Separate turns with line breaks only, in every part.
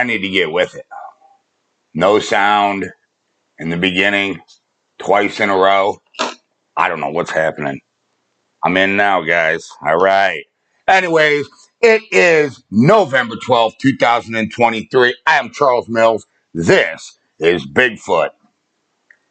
I need to get with it. No sound in the beginning, twice in a row. I don't know what's happening. I'm in now, guys. All right. Anyways, it is November 12th, 2023. I am Charles Mills. This is Bigfoot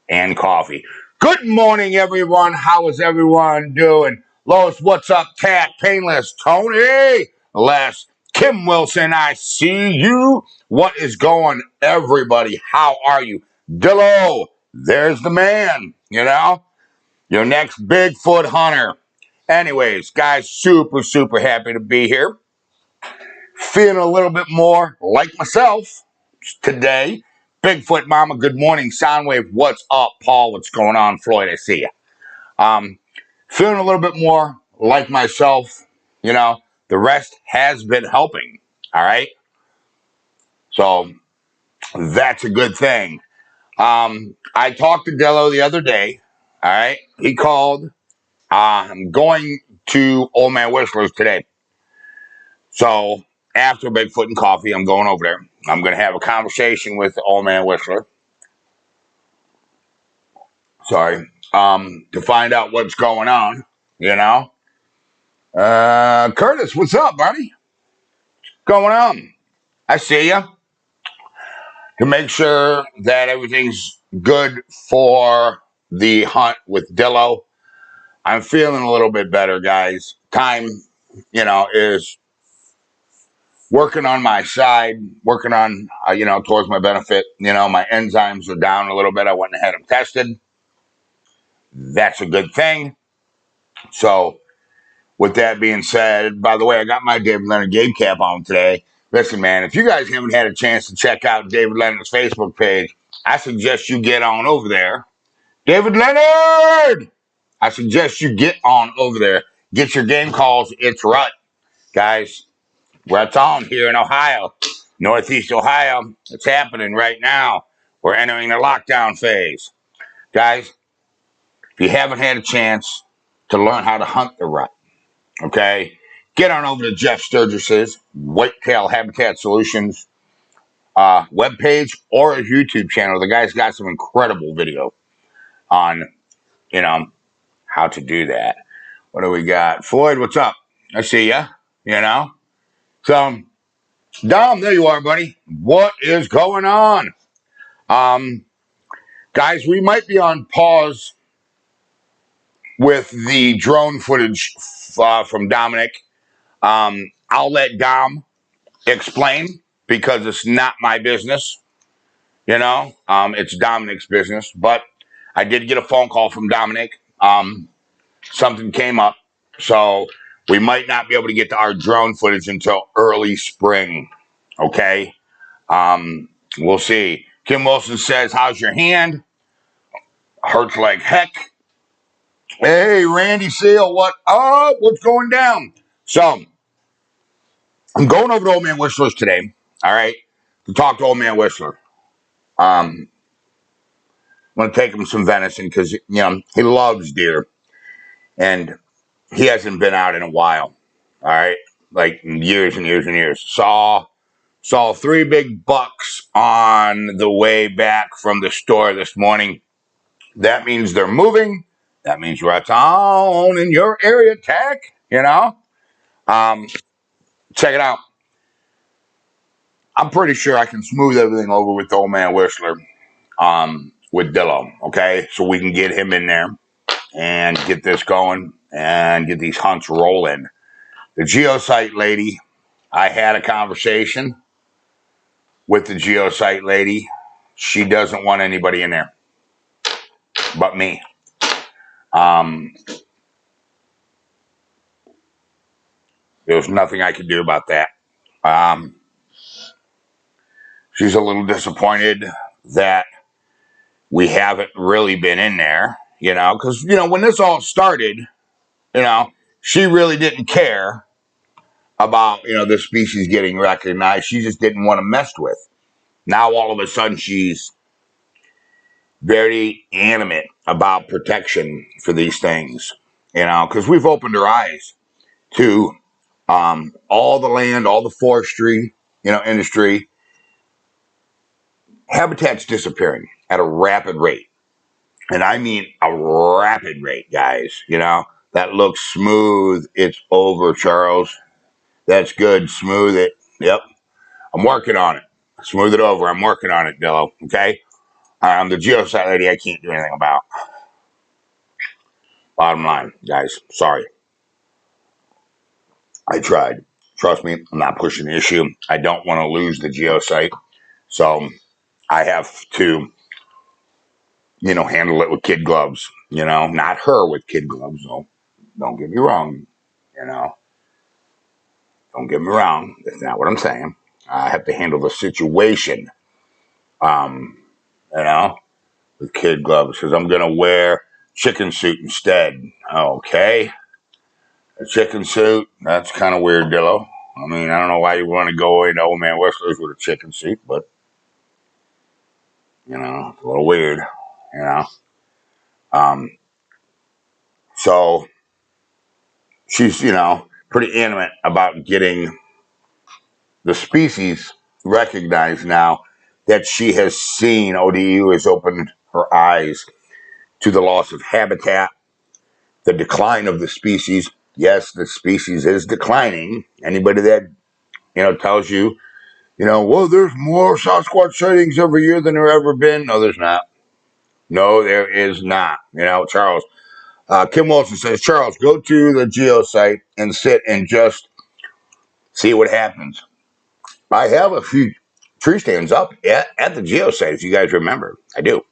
and Coffee. Good morning, everyone. How is everyone doing? Lois, what's up? Cat, Painless, Tony, Les, Kim Wilson, I see you. What is going, everybody? How are you? Dillo, there's the man, your next Bigfoot hunter. Anyways, guys, super happy to be here. Feeling a little bit more like myself today. Bigfoot Mama, good morning. Soundwave, what's up? Paul, what's going on? Floyd, I see you. Feeling a little bit more like myself. The rest has been helping. All right. So that's a good thing. I talked to Dello the other day. All right. He called. I'm going to Old Man Whistler's today. So after Bigfoot and Coffee, I'm going over there. I'm going to have a conversation with Old Man Whistler. Sorry. To find out what's going on, Curtis, what's up, buddy? What's going on? I see you. To make sure that everything's good for the hunt with Dillo. I'm feeling a little bit better, guys. Time, is working on my side, working on, towards my benefit. My enzymes are down a little bit. I went and had them tested. That's a good thing. So, with that being said, by the way, I got my David Leonard game cap on today. Listen, man, if you guys haven't had a chance to check out David Leonard's Facebook page, I suggest you get on over there. David Leonard! I suggest you get on over there. Get your game calls. It's Rut. Guys, we're at on here in Ohio. Northeast Ohio. It's happening right now. We're entering the lockdown phase. Guys, if you haven't had a chance to learn how to hunt the rut, okay, get on over to Jeff Sturgis's Whitetail Habitat Solutions webpage or his YouTube channel. The guy's got some incredible video on, how to do that. What do we got? Floyd, what's up? I see ya, So, Dom, there you are, buddy. What is going on? Guys, we might be on pause with the drone footage from Dominic. I'll let Dom explain because it's not my business. It's Dominic's business. But I did get a phone call from Dominic. Something came up. So we might not be able to get to our drone footage until early spring. Okay? We'll see. Kim Wilson says, how's your hand? Hurts like heck. Hey, Randy Seal, what up? What's going down? So, I'm going over to Old Man Whistler's today, all right, to talk to Old Man Whistler. I'm going to take him some venison because, he loves deer. And he hasn't been out in a while, all right, like years and years and years. Saw 3 big bucks on the way back from the store this morning. That means they're moving. That means we're on in your area, Tech, Check it out. I'm pretty sure I can smooth everything over with the Old Man Whistler, with Dillo, okay? So we can get him in there and get this going and get these hunts rolling. The Geosite lady, I had a conversation with the Geosite lady. She doesn't want anybody in there but me. There's nothing I could do about that. She's a little disappointed that we haven't really been in there, because, when this all started, she really didn't care about, this species getting recognized. She just didn't want to mess with. Now, all of a sudden, she's very animate about protection for these things, because we've opened her eyes to all the land, all the forestry, industry habitat's disappearing at a rapid rate. And I mean a rapid rate, guys. You know, that looks smooth. It's over, Charles. That's good. Smooth it. Yep. I'm working on it. Smooth it over. I'm working on it, Dillo. Okay? The Geosite lady I can't do anything about. Bottom line, guys. Sorry. I tried. Trust me, I'm not pushing the issue. I don't want to lose the Geosite. So I have to, handle it with kid gloves. Not her with kid gloves, though. Don't get me wrong. You know, don't get me wrong. That's not what I'm saying. I have to handle the situation, um, you know, with kid gloves because I'm going to wear chicken suit instead. Okay. A chicken suit, that's kind of weird, Dillo. I mean, I don't know why you want to go into Old Man Whistlers with a chicken suit, but, it's a little weird, you know. Um, so she's, pretty adamant about getting the species recognized now that she has seen. ODU has opened her eyes to the loss of habitat, the decline of the species. Yes, the species is declining. Anybody that, tells you, well, there's more Sasquatch sightings every year than there ever been. No, there's not. No, there is not. Charles, Kim Wilson says, Charles, go to the Geosite and sit and just see what happens. I have a few tree stands up at the Geosite, if you guys remember. I do.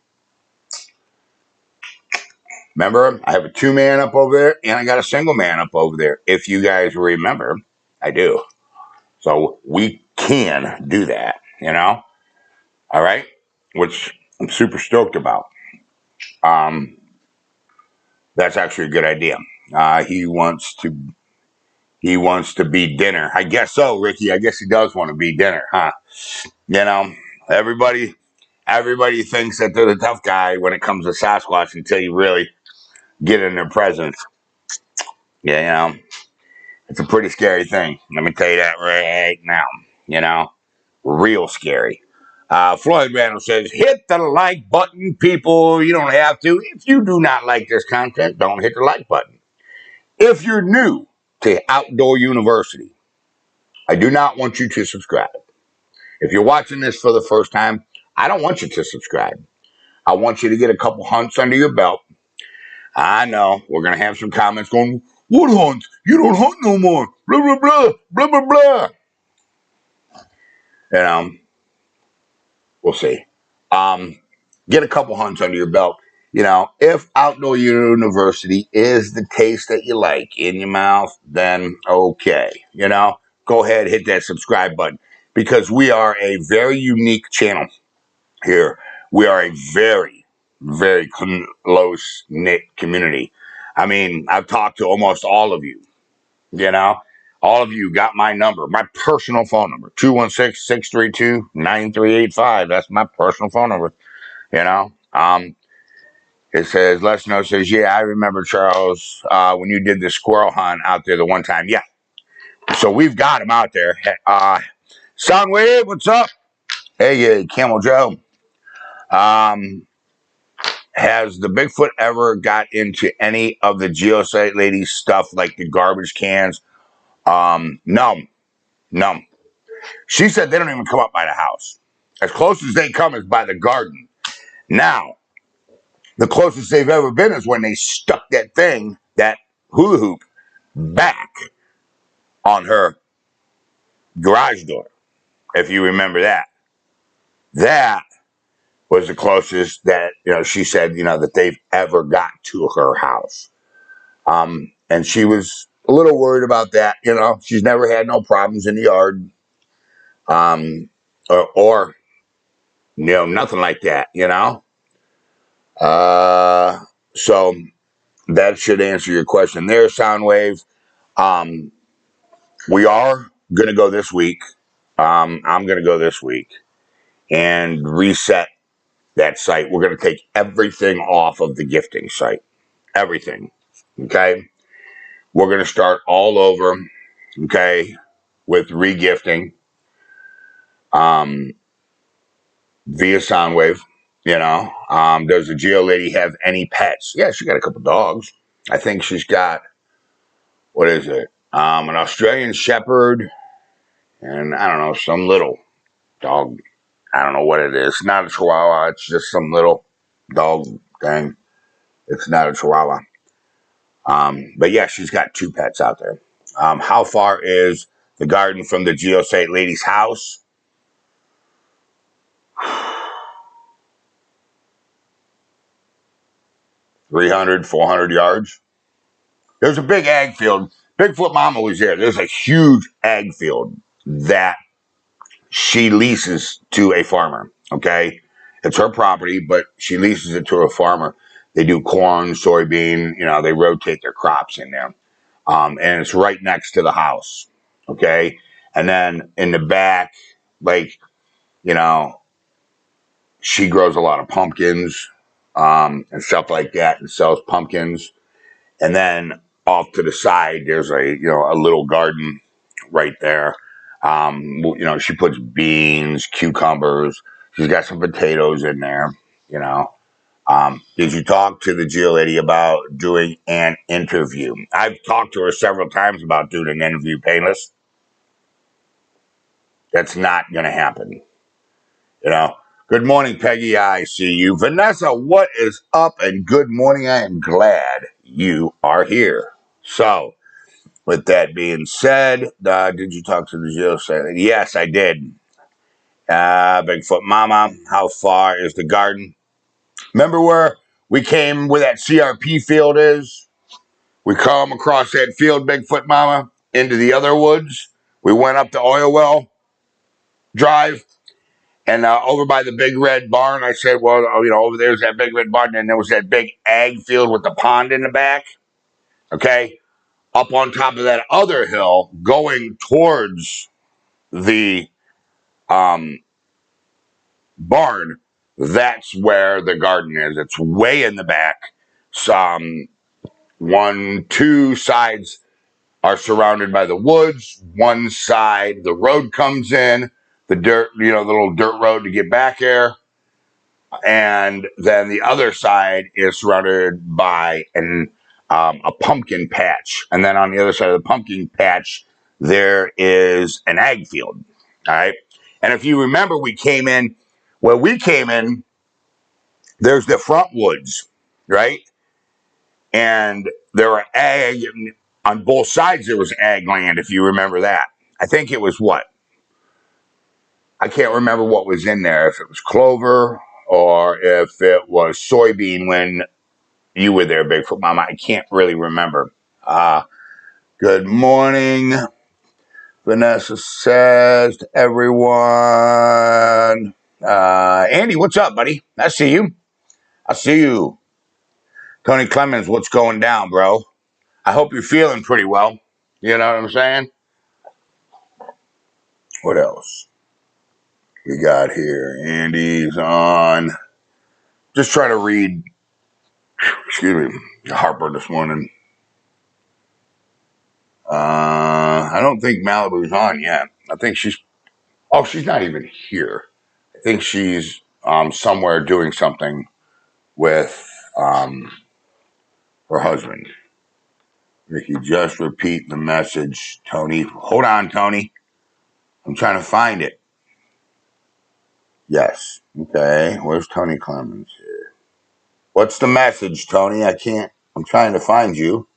Remember, I have a 2-man up over there, and I got a single man up over there. If you guys remember, I do. So we can do that, All right, which I'm super stoked about. That's actually a good idea. He wants to be dinner. I guess so, Ricky. I guess he does want to be dinner, huh? You know, everybody everybody thinks that they're the tough guy when it comes to Sasquatch until you really get in their presence. Yeah, it's a pretty scary thing. Let me tell you that right now. Real scary. Floyd Randall says, hit the like button, people. You don't have to. If you do not like this content, don't hit the like button. If you're new to Outdoor University, I do not want you to subscribe. If you're watching this for the first time, I don't want you to subscribe. I want you to get a couple hunts under your belt. I know we're going to have some comments going, what hunts? You don't hunt no more. Blah, blah, blah, blah, blah, blah. We'll see. Get a couple hunts under your belt. If Outdoor University is the taste that you like in your mouth, then okay. Go ahead, hit that subscribe button because we are a very unique channel here. We are a very, very close knit community. I mean, I've talked to almost all of you, all of you got my number, my personal phone number, 216-632-9385. That's my personal phone number, you know. It says, Les Snow says, yeah, I remember, Charles, when you did the squirrel hunt out there the one time. Yeah. So we've got him out there. Soundwave, what's up? Hey, Camel Joe. Has the Bigfoot ever got into any of the Geosite ladies stuff like the garbage cans? No. She said they don't even come up by the house. As close as they come is by the garden. Now, the closest they've ever been is when they stuck that hula hoop, back on her garage door, if you remember that. That was the closest that, she said, that they've ever got to her house. And she was a little worried about that. She's never had no problems in the yard, or nothing like that, So that should answer your question there, Soundwave. We are going to go this week. I'm going to go this week and reset that site. We're going to take everything off of the gifting site. Everything. Okay. We're going to start all over. Okay. With regifting. via sound wave. Does the Geo lady have any pets? Yeah, she got a couple dogs. I think she's got, what is it? An Australian Shepherd and I don't know, some little dog. I don't know what it is. Not a Chihuahua. It's just some little dog thing. It's not a Chihuahua. But yeah, she's got 2 pets out there. How far is the garden from the Geosite lady's house? 300, 400 yards. There's a big ag field. Bigfoot Mama was there. There's a huge ag field that she leases to a farmer. Okay. It's her property, but she leases it to a farmer. They do corn, soybean, they rotate their crops in there. And it's right next to the house. Okay. And then in the back, like, you know, she grows a lot of pumpkins, and stuff like that and sells pumpkins. And then off to the side, there's a little garden right there. She puts beans, cucumbers. She's got some potatoes in there, you know. Did you talk to the Geo lady about doing an interview? I've talked to her several times about doing an interview, Painless. That's not going to happen. Good morning, Peggy. I see you. Vanessa, what is up? And good morning. I am glad you are here. So, with that being said, did you talk to the Geosite? Yes, I did. Bigfoot Mama, how far is the garden? Remember where we came where that CRP field is? We come across that field, Bigfoot Mama, into the other woods. We went up the oil well drive and over by the big red barn. I said, well, over there's that big red barn. And there was that big ag field with the pond in the back. Okay. Up on top of that other hill going towards the barn, that's where the garden is. It's way in the back. Some 2 sides are surrounded by the woods. One side, the road comes in, the dirt, the little dirt road to get back there. And then the other side is surrounded by a pumpkin patch. And then on the other side of the pumpkin patch, there is an ag field. All right. And if you remember, where we came in, there's the front woods, right? And there were ag on both sides. There was ag land, if you remember that. I think it was what? I can't remember what was in there, if it was clover or if it was soybean when you were there, Bigfoot Mama. I can't really remember. Good morning. Vanessa says to everyone. Andy, what's up, buddy? I see you. Tony Clemens, what's going down, bro? I hope you're feeling pretty well. You know what I'm saying? What else we got here? Andy's on. Just try to read. Excuse me. Harper this morning. I don't think Malibu's on yet. I think she's not even here. I think she's somewhere doing something with her husband. If you just repeat the message, Tony. Hold on, Tony. I'm trying to find it. Yes. Okay. Where's Tony Clemens here? What's the message, Tony? I'm trying to find you.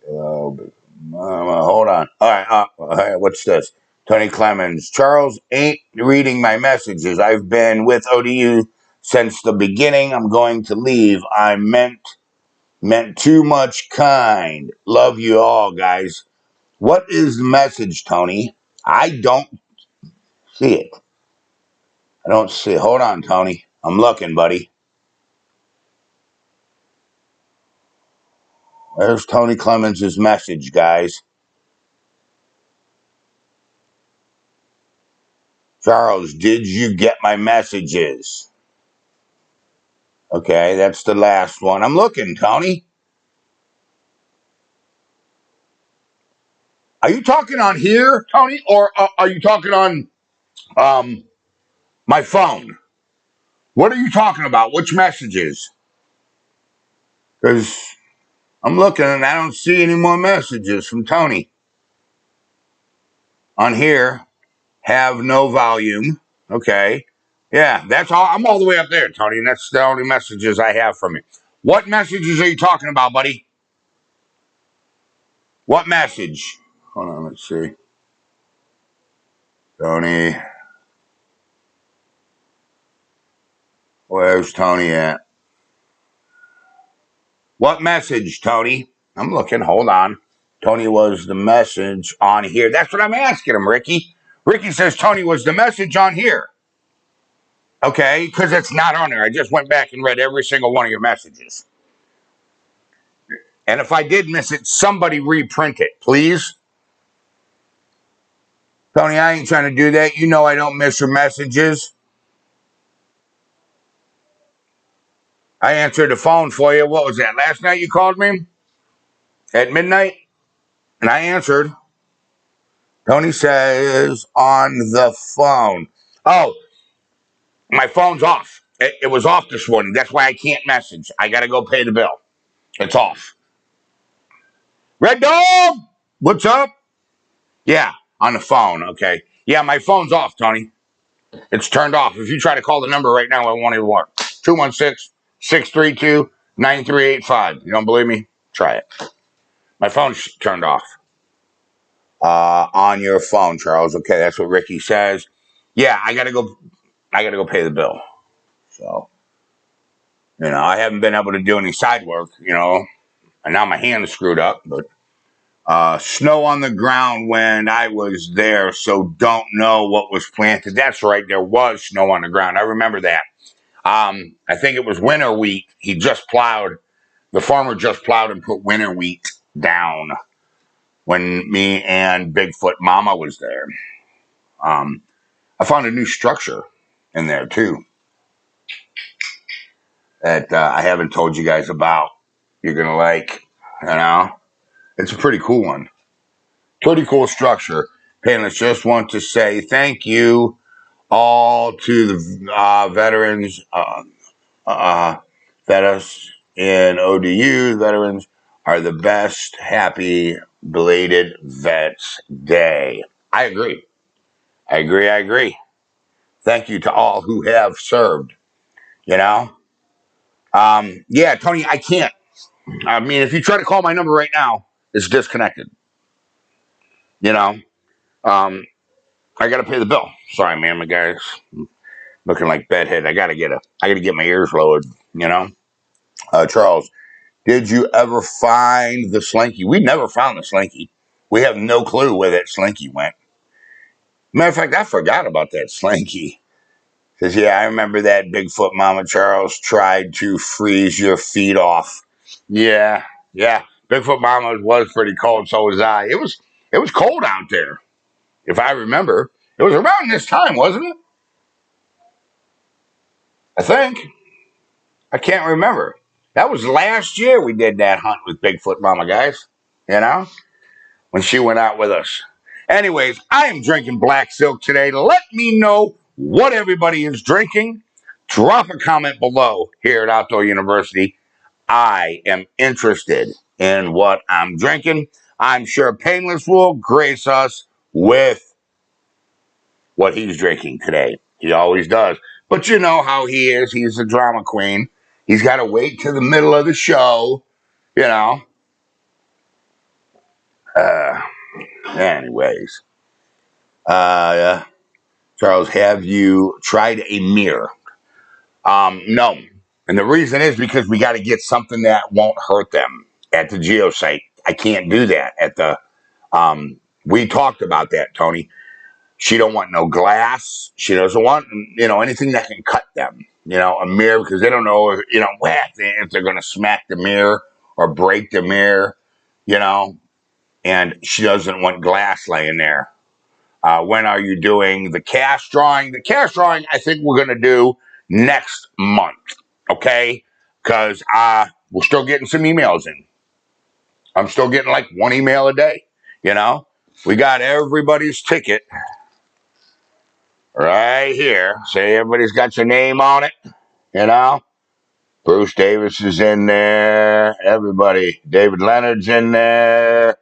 Hold on. All right. What's this? Tony Clemens. Charles ain't reading my messages. I've been with ODU since the beginning. I'm going to leave. I meant too much kind. Love you all, guys. What is the message, Tony? I don't see it. I don't see it. Hold on, Tony. I'm looking, buddy. There's Tony Clemens' message, guys. Charles, did you get my messages? Okay, that's the last one. I'm looking, Tony. Are you talking on here, Tony, or are you talking on My phone. What are you talking about? Which messages? Because I'm looking and I don't see any more messages from Tony. On here, have no volume. Okay. Yeah, that's all. I'm all the way up there, Tony, and that's the only messages I have from you. What messages are you talking about, buddy? What message? Hold on, let's see. Tony. Where's Tony at? What message, Tony? I'm looking. Hold on. Tony was the message on here. That's what I'm asking him, Ricky. Ricky says Tony was the message on here. Okay, because it's not on there. I just went back and read every single one of your messages. And if I did miss it, somebody reprint it, please. Tony, I ain't trying to do that. You know I don't miss your messages. I answered the phone for you. What was that? Last night you called me? At midnight? And I answered. Tony says on the phone. Oh, my phone's off. It was off this morning. That's why I can't message. I got to go pay the bill. It's off. Red Dog, what's up? Yeah, on the phone. Okay. Yeah, my phone's off, Tony. It's turned off. If you try to call the number right now, it won't even work. 216-632-9385. You don't believe me? Try it. My phone's turned off. On your phone, Charles. Okay, that's what Ricky says. Yeah, I gotta go pay the bill. So, I haven't been able to do any side work, and now my hand is screwed up, but snow on the ground when I was there, so don't know what was planted. That's right, there was snow on the ground. I remember that. I think it was winter wheat. The farmer just plowed and put winter wheat down when me and Bigfoot Mama was there. I found a new structure in there too that I haven't told you guys about. You're going to like, it's a pretty cool one. Pretty cool structure. Painless just want to say thank you all to the veterans, vets in ODU. Veterans are the best. Happy belated Vets Day. I agree. Thank you to all who have served. Yeah, Tony, I can't. I mean, if you try to call my number right now, it's disconnected. I gotta pay the bill. Sorry, man, my guy's looking like bedhead. I gotta get my ears lowered. Charles, did you ever find the slinky? We never found the slinky. We have no clue where that slinky went. Matter of fact, I forgot about that slinky. Because, yeah, I remember that Bigfoot Mama Charles tried to freeze your feet off. Yeah. Bigfoot Mama was pretty cold, so was I. It was cold out there, if I remember. It was around this time, wasn't it? I think. I can't remember. That was last year we did that hunt with Bigfoot Mama, guys. When she went out with us. Anyways, I am drinking Black Silk today. Let me know what everybody is drinking. Drop a comment below here at Outdoor University. I am interested in what I'm drinking. I'm sure Painless will grace us with what he's drinking today. He always does. But you know how he is. He's a drama queen. He's got to wait to the middle of the show, Anyways. Charles, have you tried a mirror? No. And the reason is because we got to get something that won't hurt them at the Geosite. I can't do that at the, we talked about that, Tony. She don't want no glass. She doesn't want, anything that can cut them, a mirror, because they don't know, if they're going to smack the mirror or break the mirror, and she doesn't want glass laying there. When are you doing the cash drawing? The cash drawing, I think we're going to do next month, okay? Because we're still getting some emails in. I'm still getting like one email a day, We got everybody's ticket right here. See, everybody's got your name on it, you know? Bruce Davis is in there. Everybody. David Leonard's in there.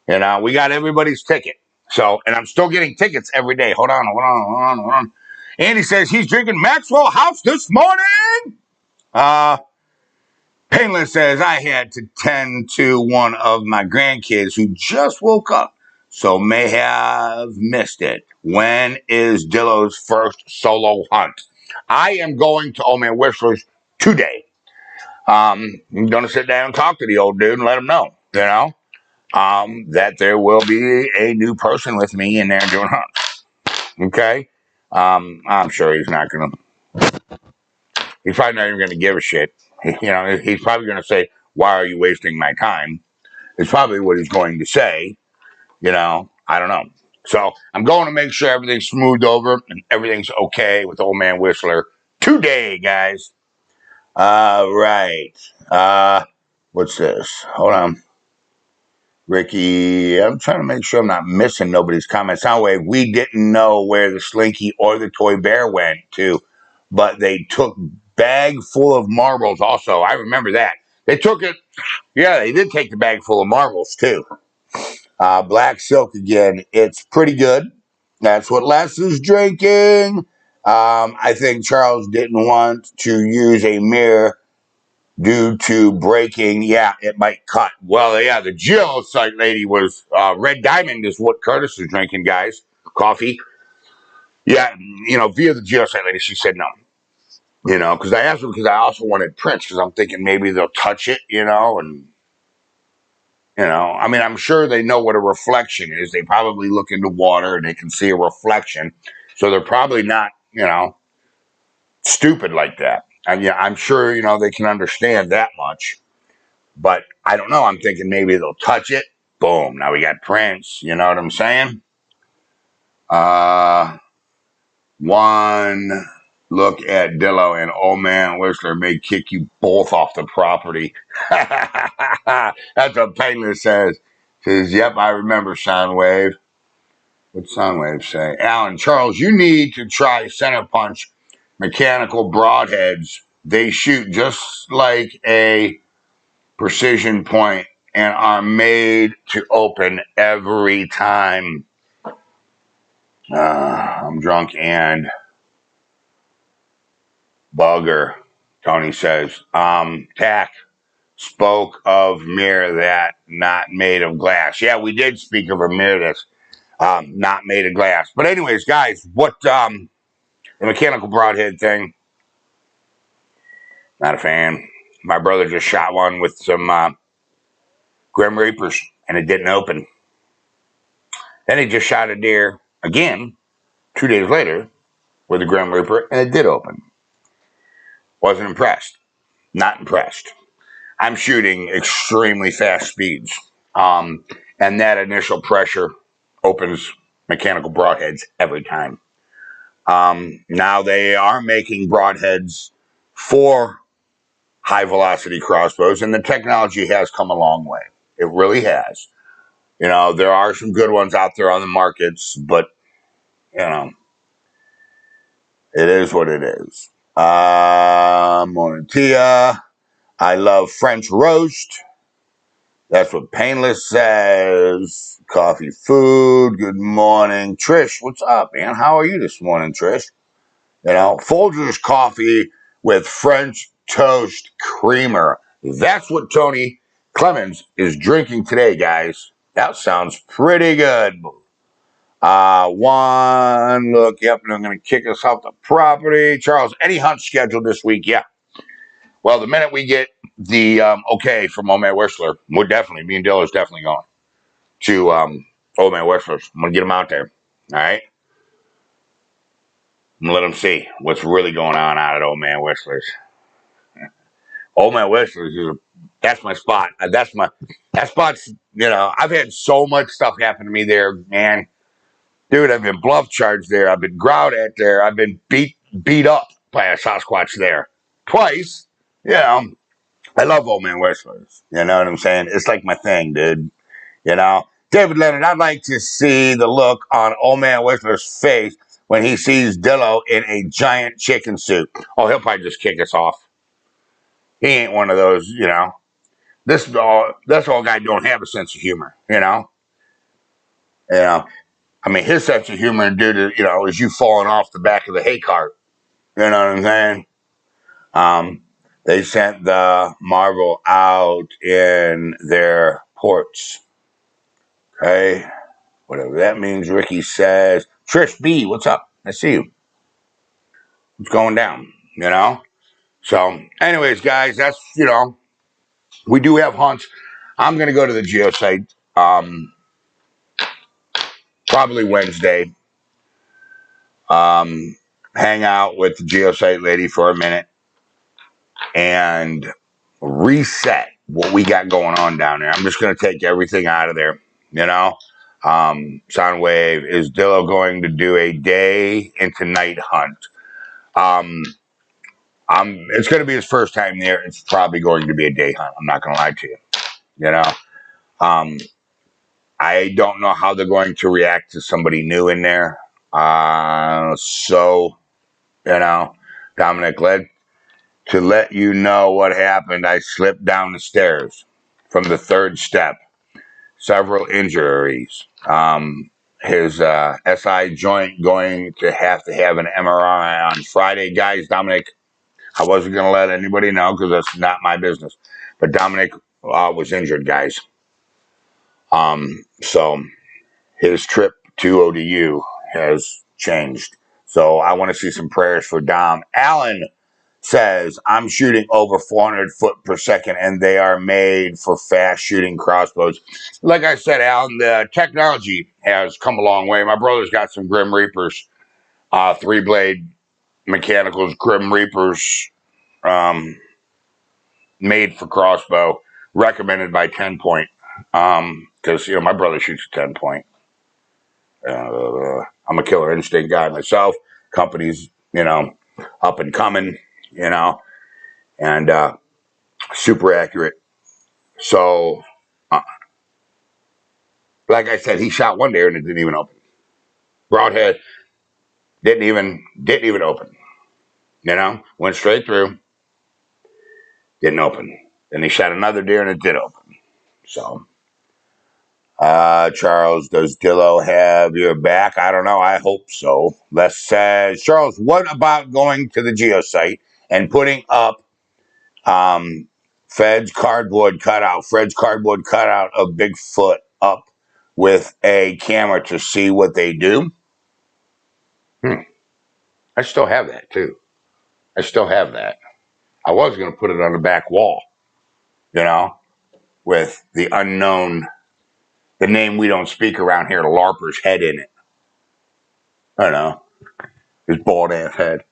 You know, we got everybody's ticket. So, and I'm still getting tickets every day. Hold on. Andy says he's drinking Maxwell House this morning. Painless says I had to tend to one of my grandkids who just woke up, so may have missed it. When is Dillo's first solo hunt? I am going to Old Man Whistler's today. I'm going to sit down and talk to the old dude and let him know, that there will be a new person with me in there doing hunts. Okay? I'm sure he's not going to, he's probably not even going to give a shit. He's probably going to say, why are you wasting my time? It's probably what he's going to say. I don't know. So I'm going to make sure everything's smoothed over and everything's okay with Old Man Whistler today, guys. Right. What's this? Hold on. Ricky, I'm trying to make sure I'm not missing nobody's comments. Soundwave, we didn't know where the Slinky or the toy bear went to, but they took bag full of marbles also. I remember that. They took it. Yeah, they did take the bag full of marbles too. Black Silk again. It's pretty good. That's what Les is drinking. I think Charles didn't want to use a mirror due to breaking. Yeah, it might cut. Well, yeah, the Geosite lady was Red Diamond is what Curtis is drinking, guys. Coffee. Yeah, via the Geosite lady, she said no. Because I asked her because I also wanted prints because I'm thinking maybe they'll touch it, and I mean, I'm sure they know what a reflection is. They probably look into water and they can see a reflection. So they're probably not, stupid like that. And yeah, I'm sure, they can understand that much. But I don't know. I'm thinking maybe they'll touch it. Boom. Now we got prints. You know what I'm saying? One look at Dillo and Old Man Whistler may kick you both off the property. That's what Painless says. Says, yep, I remember Soundwave. What's Soundwave say? Alan, Charles, you need to try center punch mechanical broadheads. They shoot just like a precision point and are made to open every time. I'm drunk and bugger, Tony says. Tack spoke of mirror that not made of glass. Yeah, we did speak of a mirror that's not made of glass. But anyways, guys, what the mechanical broadhead thing, not a fan. My brother just shot one with some Grim Reapers, and it didn't open. Then he just shot a deer again 2 days later with a Grim Reaper, and it did open. Wasn't impressed. Not impressed. I'm shooting extremely fast speeds, and that initial pressure opens mechanical broadheads every time. Now they are making broadheads for high velocity crossbows, and the technology has come a long way. It really has. There are some good ones out there on the markets, but it is what it is. Morning, Tia. I love French roast. That's what Painless says. Coffee, food. Good morning, Trish. What's up, man? How are you this morning, Trish? Folgers coffee with French toast creamer. That's what Tony Clemens is drinking today, guys. That sounds pretty good. One look. Yep, and I'm going to kick us off the property. Charles, any hunt scheduled this week? Yeah. Well, the minute we get the okay from Old Man Whistler, me and Dill is definitely going to Old Man Whistler's. I'm going to get him out there. All right. I'm going to let him see what's really going on out at Old Man Whistler's. Old Man Whistler's, that's my spot. That spot's, I've had so much stuff happen to me there, man. Dude, I've been bluff charged there. I've been growled at there. I've been beat up by a Sasquatch there twice. I love Old Man Whistler's. You know what I'm saying? It's like my thing, dude. David Leonard, I'd like to see the look on Old Man Whistler's face when he sees Dillo in a giant chicken suit. Oh, he'll probably just kick us off. He ain't one of those, you know. This old guy don't have a sense of humor, you know. You know, I mean, his sense of humor, dude, you know, is you falling off the back of the hay cart. You know what I'm saying? They sent the Marvel out in their ports. Okay, whatever that means. Ricky says, Trish B, what's up? I see you. What's going down? You know. So, anyways, guys, that's, you know, we do have hunts. I'm gonna go to the Geosite. Probably Wednesday. Hang out with the Geosite lady for a minute and reset what we got going on down there. I'm just going to take everything out of there, you know. Soundwave, is Dillo going to do a day into night hunt? It's going to be his first time there. It's probably going to be a day hunt. I'm not going to lie to you, you know. I don't know how they're going to react to somebody new in there. So, you know, Dominic, to let you know what happened, I slipped down the stairs from the third step. Several injuries. His SI joint going to have an MRI on Friday. Guys, Dominic, I wasn't going to let anybody know because that's not my business. But Dominic was injured, guys. So his trip to ODU has changed. So I want to see some prayers for Dom. Alan says, I'm shooting over 400 foot per second, and they are made for fast shooting crossbows. Like I said, Alan, the technology has come a long way. My brother's got some Grim Reapers, 3-blade mechanicals, Grim Reapers, made for crossbow, recommended by 10 Point. Because, you know, my brother shoots a 10 Point. I'm a Killer Instinct guy myself. Company's, you know, up and coming, you know, and super accurate. So, like I said, he shot one there and it didn't even open. Broadhead didn't even open. You know, went straight through, didn't open. Then he shot another deer and it did open. So, Charles, does Dillo have your back? I don't know. I hope so. Les says, Charles, what about going to the Geosite and putting up Fred's cardboard cutout of Bigfoot up with a camera to see what they do? I still have that too. I still have that. I was going to put it on the back wall, you know, with the unknown, the name we don't speak around here, LARPer's head in it. I don't know. His bald ass head.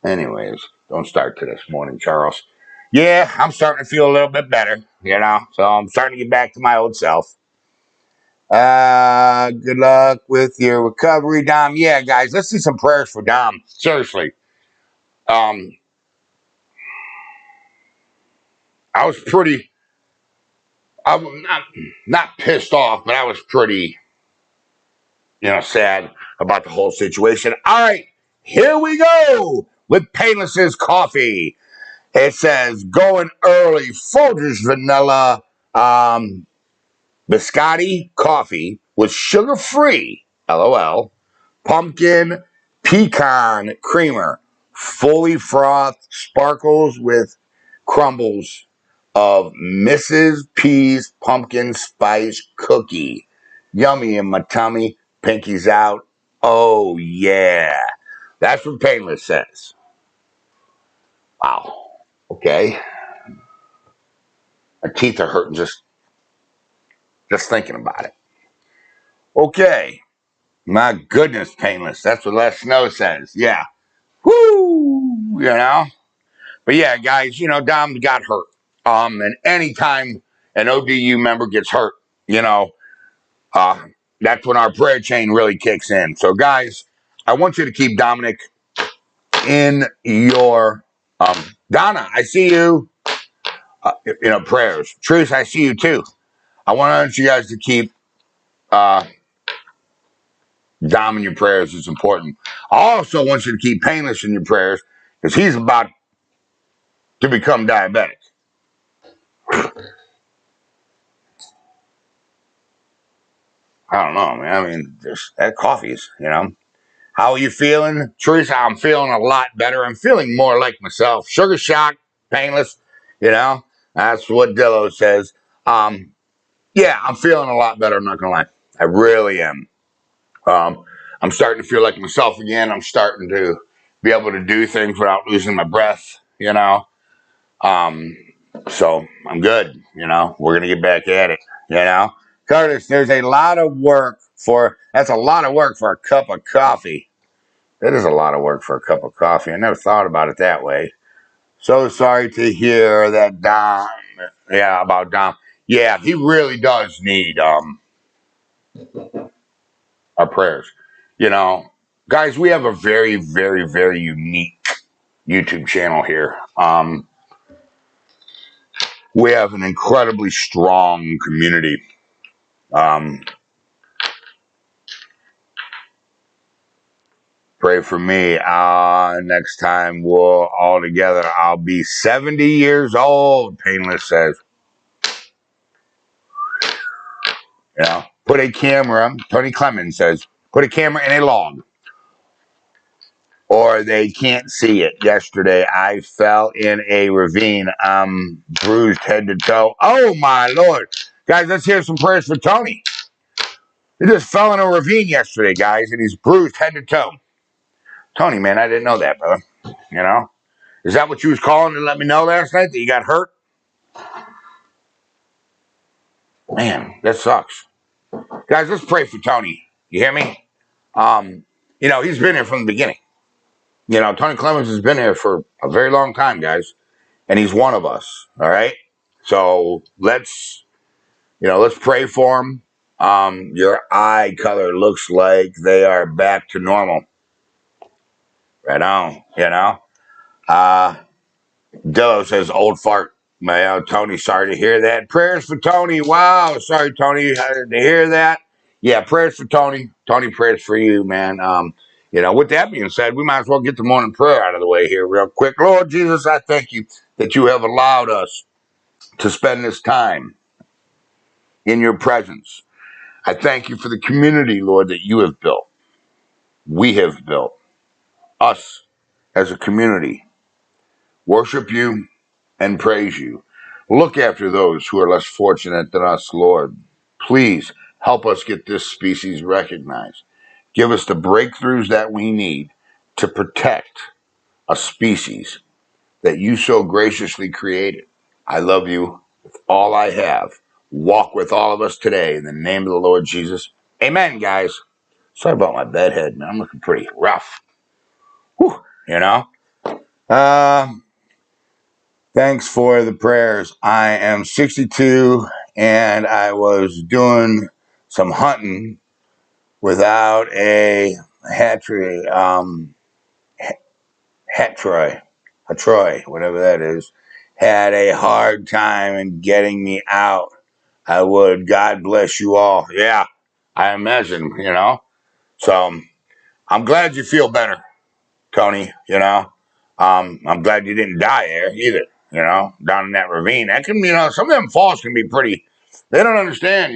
Anyways, don't start to this morning, Charles. Yeah, I'm starting to feel a little bit better, you know, so I'm starting to get back to my old self. Good luck with your recovery, Dom. Yeah, guys, let's see some prayers for Dom. Seriously. I was pretty, I'm not pissed off, but I was pretty, you know, sad about the whole situation. All right, here we go with Painless's coffee. It says going early, Folgers vanilla, biscotti coffee with sugar-free, LOL, pumpkin pecan creamer, fully frothed sparkles with crumbles of Mrs. P's pumpkin spice cookie. Yummy in my tummy, pinkies out. Oh, yeah. That's what Painless says. Wow. Okay. My teeth are hurting just thinking about it. Okay. My goodness, Painless. That's what Les Snow says. Yeah. Woo! You know? But yeah, guys, you know, Dom got hurt. And anytime an ODU member gets hurt, you know, that's when our prayer chain really kicks in. So, guys, I want you to keep Dominic in your Donna, I see you. You know, prayers. Truth, I see you too. I want you guys to keep Dom in your prayers is important. I also want you to keep Painless in your prayers because he's about to become diabetic. I don't know, man. I mean, just that coffee's, How are you feeling, Teresa? I'm feeling a lot better. I'm feeling more like myself. Sugar shock, Painless, That's what Dillo says. Yeah, I'm feeling a lot better. I'm not gonna lie. I really am. I'm starting to feel like myself again. I'm starting to be able to do things without losing my breath. Um, so I'm good. We're gonna get back at it. Curtis, there's a lot of work that's a lot of work for a cup of coffee. It is a lot of work for a cup of coffee. I never thought about it that way. So sorry to hear that Dom. Yeah, about Dom. Yeah, he really does need our prayers. Guys, we have a very, very, very unique YouTube channel here. We have an incredibly strong community. Pray for me. Next time we'll all together. I'll be 70 years old, Painless says. Put a camera, Tony Clemens says, put a camera in a log or they can't see it. Yesterday, I fell in a ravine. I'm bruised head to toe. Oh, my Lord. Guys, let's hear some prayers for Tony. He just fell in a ravine yesterday, guys, and he's bruised head to toe. Tony, man, I didn't know that, brother. Is that what you was calling to let me know last night, that you got hurt? Man, that sucks. Guys, let's pray for Tony. You hear me? He's been here from the beginning. Tony Clemens has been here for a very long time, guys, and he's one of us. All right. So let's pray for him. Your eye color looks like they are back to normal. Right on. Dillo says, old fart. Tony, sorry to hear that. Prayers for Tony. Wow. Sorry, Tony, to hear that. Yeah, prayers for Tony. Tony, prayers for you, man. With that being said, we might as well get the morning prayer out of the way here real quick. Lord Jesus, I thank you that you have allowed us to spend this time in your presence. I thank you for the community, Lord, that you have built. We have built. Us as a community. Worship you and praise you. Look after those who are less fortunate than us, Lord. Please help us get this species recognized. Give us the breakthroughs that we need to protect a species that you so graciously created. I love you with all I have. Walk with all of us today in the name of the Lord Jesus. Amen, guys. Sorry about my bedhead, man. I'm looking pretty rough. Whew, Thanks for the prayers. I am 62 and I was doing some hunting without a hatchery, whatever that is. Had a hard time in getting me out. I would. God bless you all. Yeah, I imagine. So I'm glad you feel better, Tony. I'm glad you didn't die there either. Down in that ravine. That can, some of them falls can be pretty. They don't understand.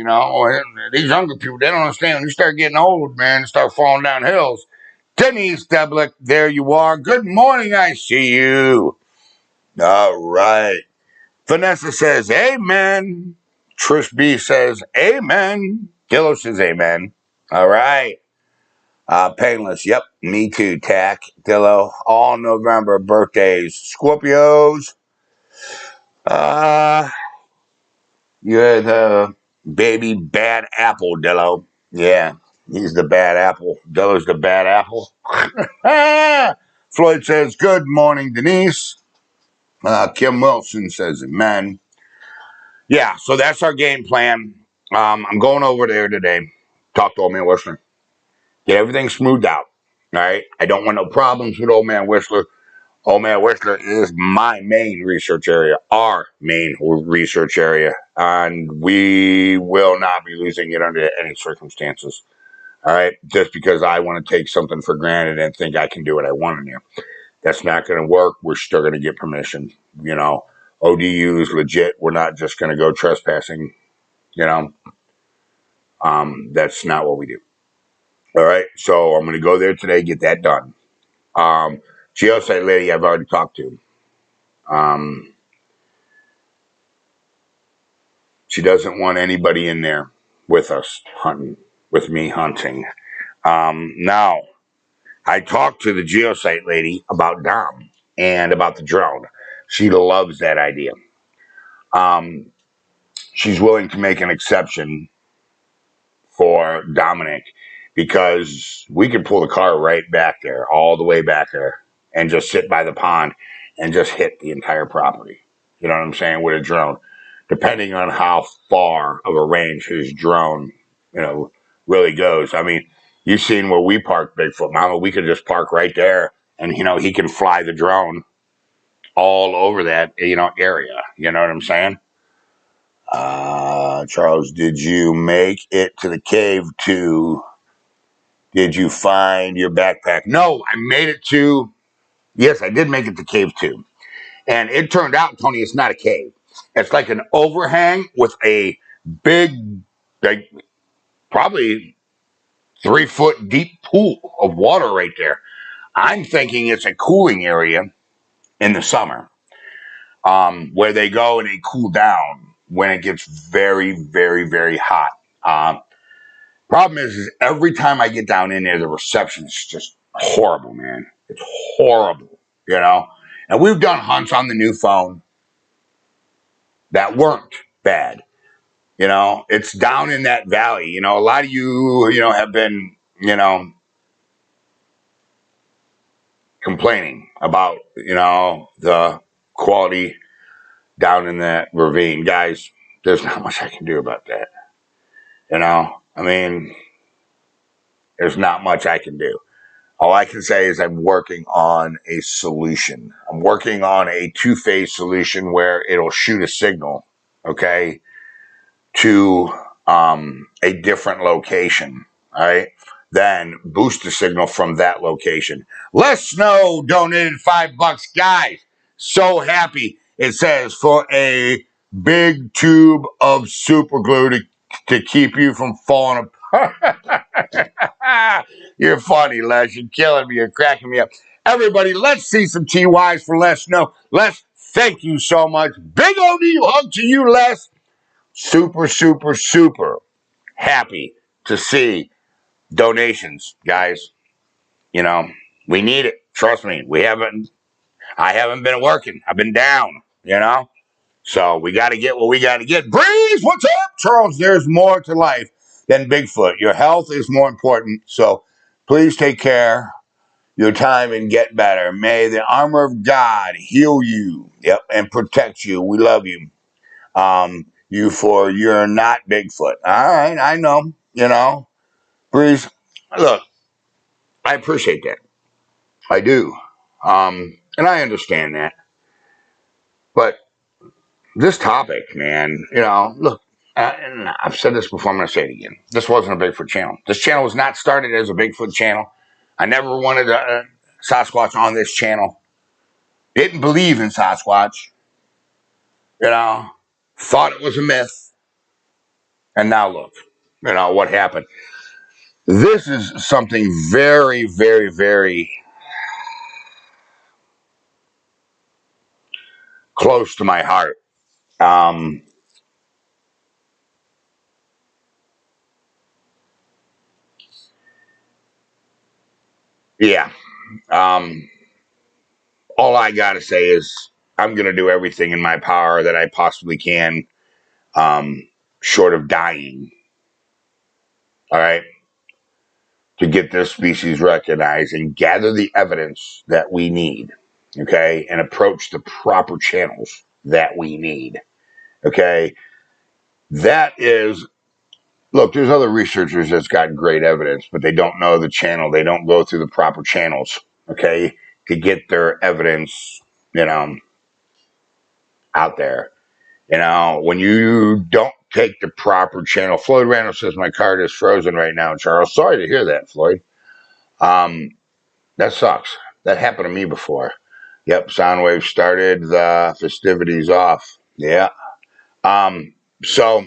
These younger people, they don't understand. When you start getting old, man, and start falling down hills. Denise Deblick, there you are. Good morning. I see you. All right. Vanessa says, amen. Trish B says, amen. Dillo says, amen. All right. Painless. Yep. Me too, Tack. Dillo. All November birthdays. Scorpios. You're the baby bad apple, Dillo. Yeah. He's the bad apple. Dillo's the bad apple. Floyd says, good morning, Denise. Kim Wilson says, amen. Yeah, so that's our game plan. I'm going over there today. Talk to Old Man Whistler. Get everything smoothed out. All right. I don't want no problems with Old Man Whistler. Old Man Whistler is my main research area, our main research area, and we will not be losing it under any circumstances. All right, just because I want to take something for granted and think I can do what I want in there. That's not going to work. We're still going to get permission. ODU is legit. We're not just going to go trespassing. That's not what we do. All right, so I'm going to go there today, get that done. Geosite lady I've already talked to. She doesn't want anybody in there with us hunting, with me hunting. Now, I talked to the Geosite lady about Dom and about the drone. She loves that idea. She's willing to make an exception for Dominic because we could pull the car right back there, all the way back there, and just sit by the pond and just hit the entire property. You know what I'm saying? With a drone, depending on how far of a range his drone, really goes. I mean, you've seen where we park Bigfoot Mama. We could just park right there, and he can fly the drone all over that area. You know what I'm saying? Charles, did you make it to the cave too? Did you find your backpack? No, I made it to. Yes, I did make it to cave 2. And it turned out, Tony, it's not a cave. It's like an overhang with a big, like, probably 3-foot deep pool of water right there. I'm thinking it's a cooling area in the summer, where they go and they cool down when it gets very, very, very hot. Problem is every time I get down in there, the reception is just horrible, man. It's horrible, And we've done hunts on the new phone that weren't bad. It's down in that valley. A lot of you, have been, complaining about, the quality down in that ravine. Guys, there's not much I can do about that. I mean, there's not much I can do. All I can say is I'm working on a solution. I'm working on a 2-phase solution where it'll shoot a signal, okay, to a different location, all right? Then boost the signal from that location. Les Snow donated $5, guys. So happy. It says for a big tube of super glue to keep you from falling apart. You're funny, Les. You're killing me. You're cracking me up. Everybody, let's see some TYs for Les Snow. Les, thank you so much. Big OD hug to you, Les. Super, super, super happy to see donations, guys. We need it. Trust me. I haven't been working. I've been down, So we got to get what we got to get. Breeze, what's up, Charles? There's more to life than Bigfoot. Your health is more important. So please take care your time and get better. May the armor of God heal you, and protect you. We love you. You're not Bigfoot. All right, I know, Breeze. Look, I appreciate that. I do. And I understand that. But this topic, man, look, and I've said this before, I'm going to say it again. This wasn't a Bigfoot channel. This channel was not started as a Bigfoot channel. I never wanted a Sasquatch on this channel. Didn't believe in Sasquatch. Thought it was a myth. And now look, what happened. This is something very, very, very close to my heart. Yeah. All I got to say is I'm going to do everything in my power that I possibly can, short of dying. All right. To get this species recognized and gather the evidence that we need. Okay. And approach the proper channels that we need. Okay. That is, look, there's other researchers that's got great evidence, but they don't know the channel. They don't go through the proper channels. Okay. To get their evidence, out there. When you don't take the proper channel. Floyd Randall says my card is frozen right now, Charles. Sorry to hear that, Floyd. That sucks. That happened to me before. Yep, Soundwave started the festivities off. Yeah. So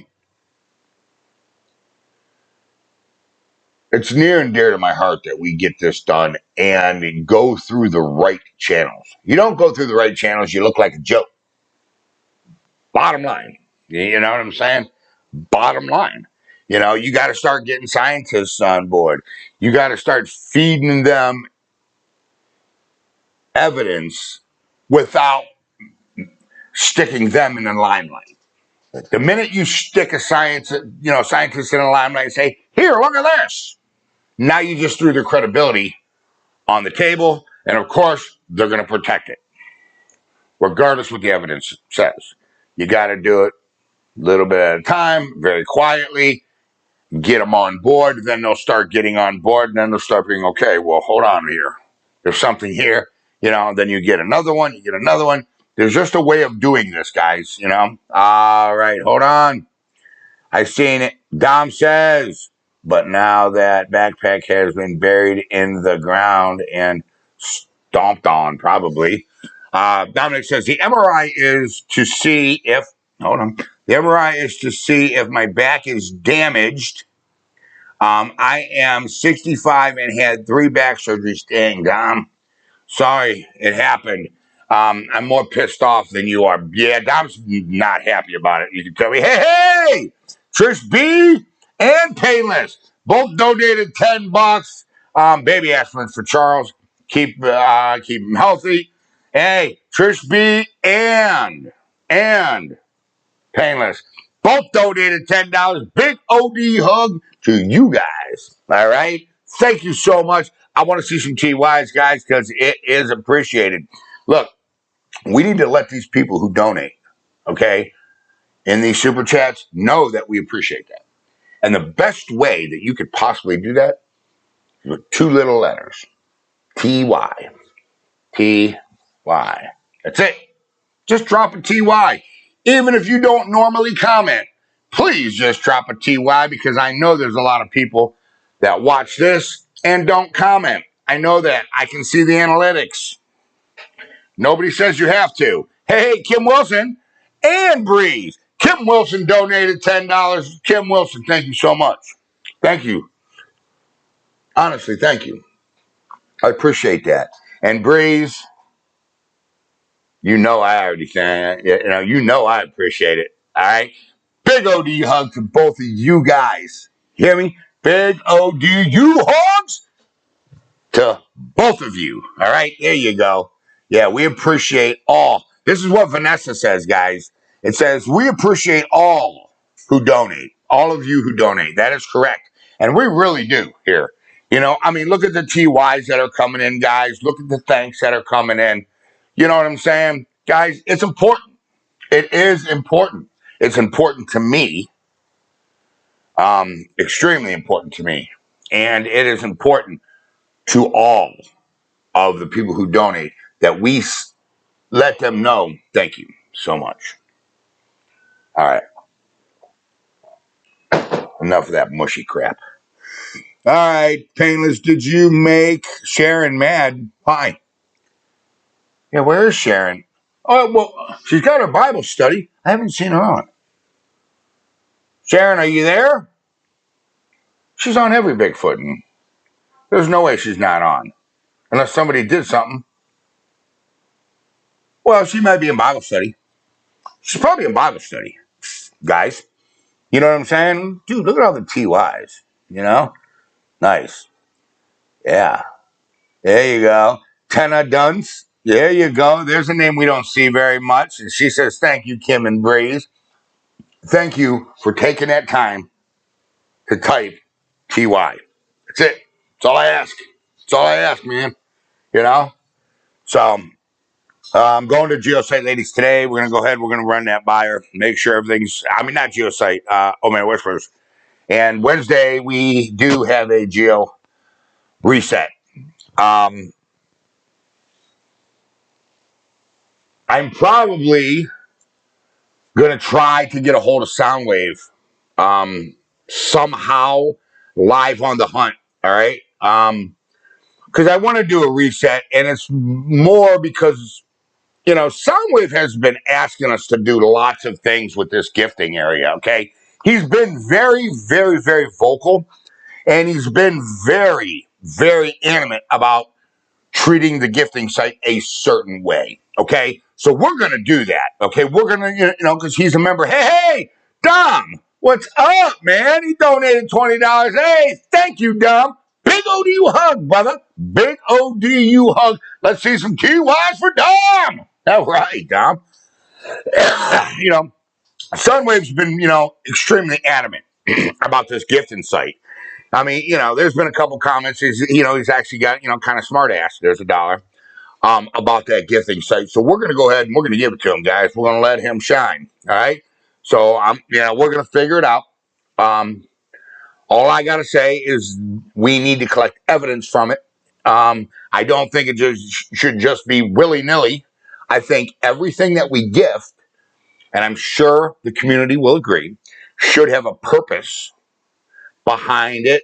it's near and dear to my heart that we get this done and go through the right channels. You don't go through the right channels, you look like a joke. Bottom line. You know what I'm saying? Bottom line. You know, you got to start getting scientists on board. You got to start feeding them evidence without sticking them in the limelight. The minute you stick a scientist in the limelight and say, "Here, look at this," now you just threw their credibility on the table, and of course, they're going to protect it, regardless what the evidence says. You got to do it a little bit at a time, very quietly, get them on board, then they'll start getting on board, and then they'll start being, okay, well, hold on here. There's something here, then you get another one, you get another one. There's just a way of doing this, guys, All right, hold on. I've seen it. Dom says, but now that backpack has been buried in the ground and stomped on, probably. Dominic says the MRI is to see if, hold on, the MRI is to see if my back is damaged. I am 65 and had 3 back surgeries. Dang, Dom. Sorry, it happened. I'm more pissed off than you are. Yeah, Dom's not happy about it. You can tell me, hey, Trish B and Painless both donated $10. Baby aspirins for Charles. Keep him healthy. Hey, Trish B and Painless both donated $10. Big OD hug to you guys. All right. Thank you so much. I want to see some TYs, guys, because it is appreciated. Look, we need to let these people who donate, okay, in these super chats know that we appreciate that. And the best way that you could possibly do that is with 2 little letters. TY. TY. That's it. Just drop a TY. Even if you don't normally comment, please just drop a TY, because I know there's a lot of people that watch this and don't comment. I know that. I can see the analytics. Nobody says you have to. Hey, Kim Wilson and Breeze. Kim Wilson donated $10. Kim Wilson, thank you so much. Thank you. Honestly, thank you. I appreciate that. And Breeze, I already said, I appreciate it. All right. Big OD hug to both of you guys. Hear me? Big OD hugs to both of you. All right. There you go. Yeah, we appreciate all. This is what Vanessa says, guys. It says, we appreciate all who donate. All of you who donate. That is correct. And we really do here. Look at the TYs that are coming in, guys. Look at the thanks that are coming in. You know what I'm saying? Guys, it's important. It is important. It's important to me. Extremely important to me. And it is important to all of the people who donate that we let them know, thank you so much. All right. Enough of that mushy crap. All right, Painless, did you make Sharon mad? Why? Yeah, where is Sharon? Oh, well, she's got her Bible study. I haven't seen her on. Sharon, are you there? She's on every Bigfoot, and there's no way she's not on. Unless somebody did something. Well, she might be in Bible study. She's probably in Bible study, guys. You know what I'm saying? Dude, look at all the TYs, Nice. Yeah. There you go. Tenna Dunce. There you go. There's a name we don't see very much. And she says, thank you, Kim and Breeze. Thank you for taking that time to type TY. That's it. That's all I ask. That's all I ask, man. So I'm going to Geosite Ladies today. We're going to go ahead. We're going to run that by her. Make sure everything's, not Geosite. Whispers. And Wednesday, we do have a Geo reset. I'm probably going to try to get a hold of Soundwave somehow live on the hunt. All right. Because I want to do a reset, and it's more because Soundwave has been asking us to do lots of things with this gifting area. Okay, he's been very, very, very vocal, and he's been very, very animate about treating the gifting site a certain way. Okay, so we're going to do that. Okay, we're going to, because he's a member. Hey, Dom, what's up, man? He donated $20. Hey, thank you, Dom. Big ODU hug, brother. Big ODU hug. Let's see some TYs for Dom. All right, Dom. Sunwave's been, extremely adamant about this gifting site. I mean, there's been a couple comments. He's actually got, kind of smart ass. There's $1 about that gifting site. So we're going to go ahead and we're going to give it to him, guys. We're going to let him shine. All right. So we're going to figure it out. All I got to say is we need to collect evidence from it. I don't think it should just be willy nilly. I think everything that we gift, and I'm sure the community will agree, should have a purpose behind it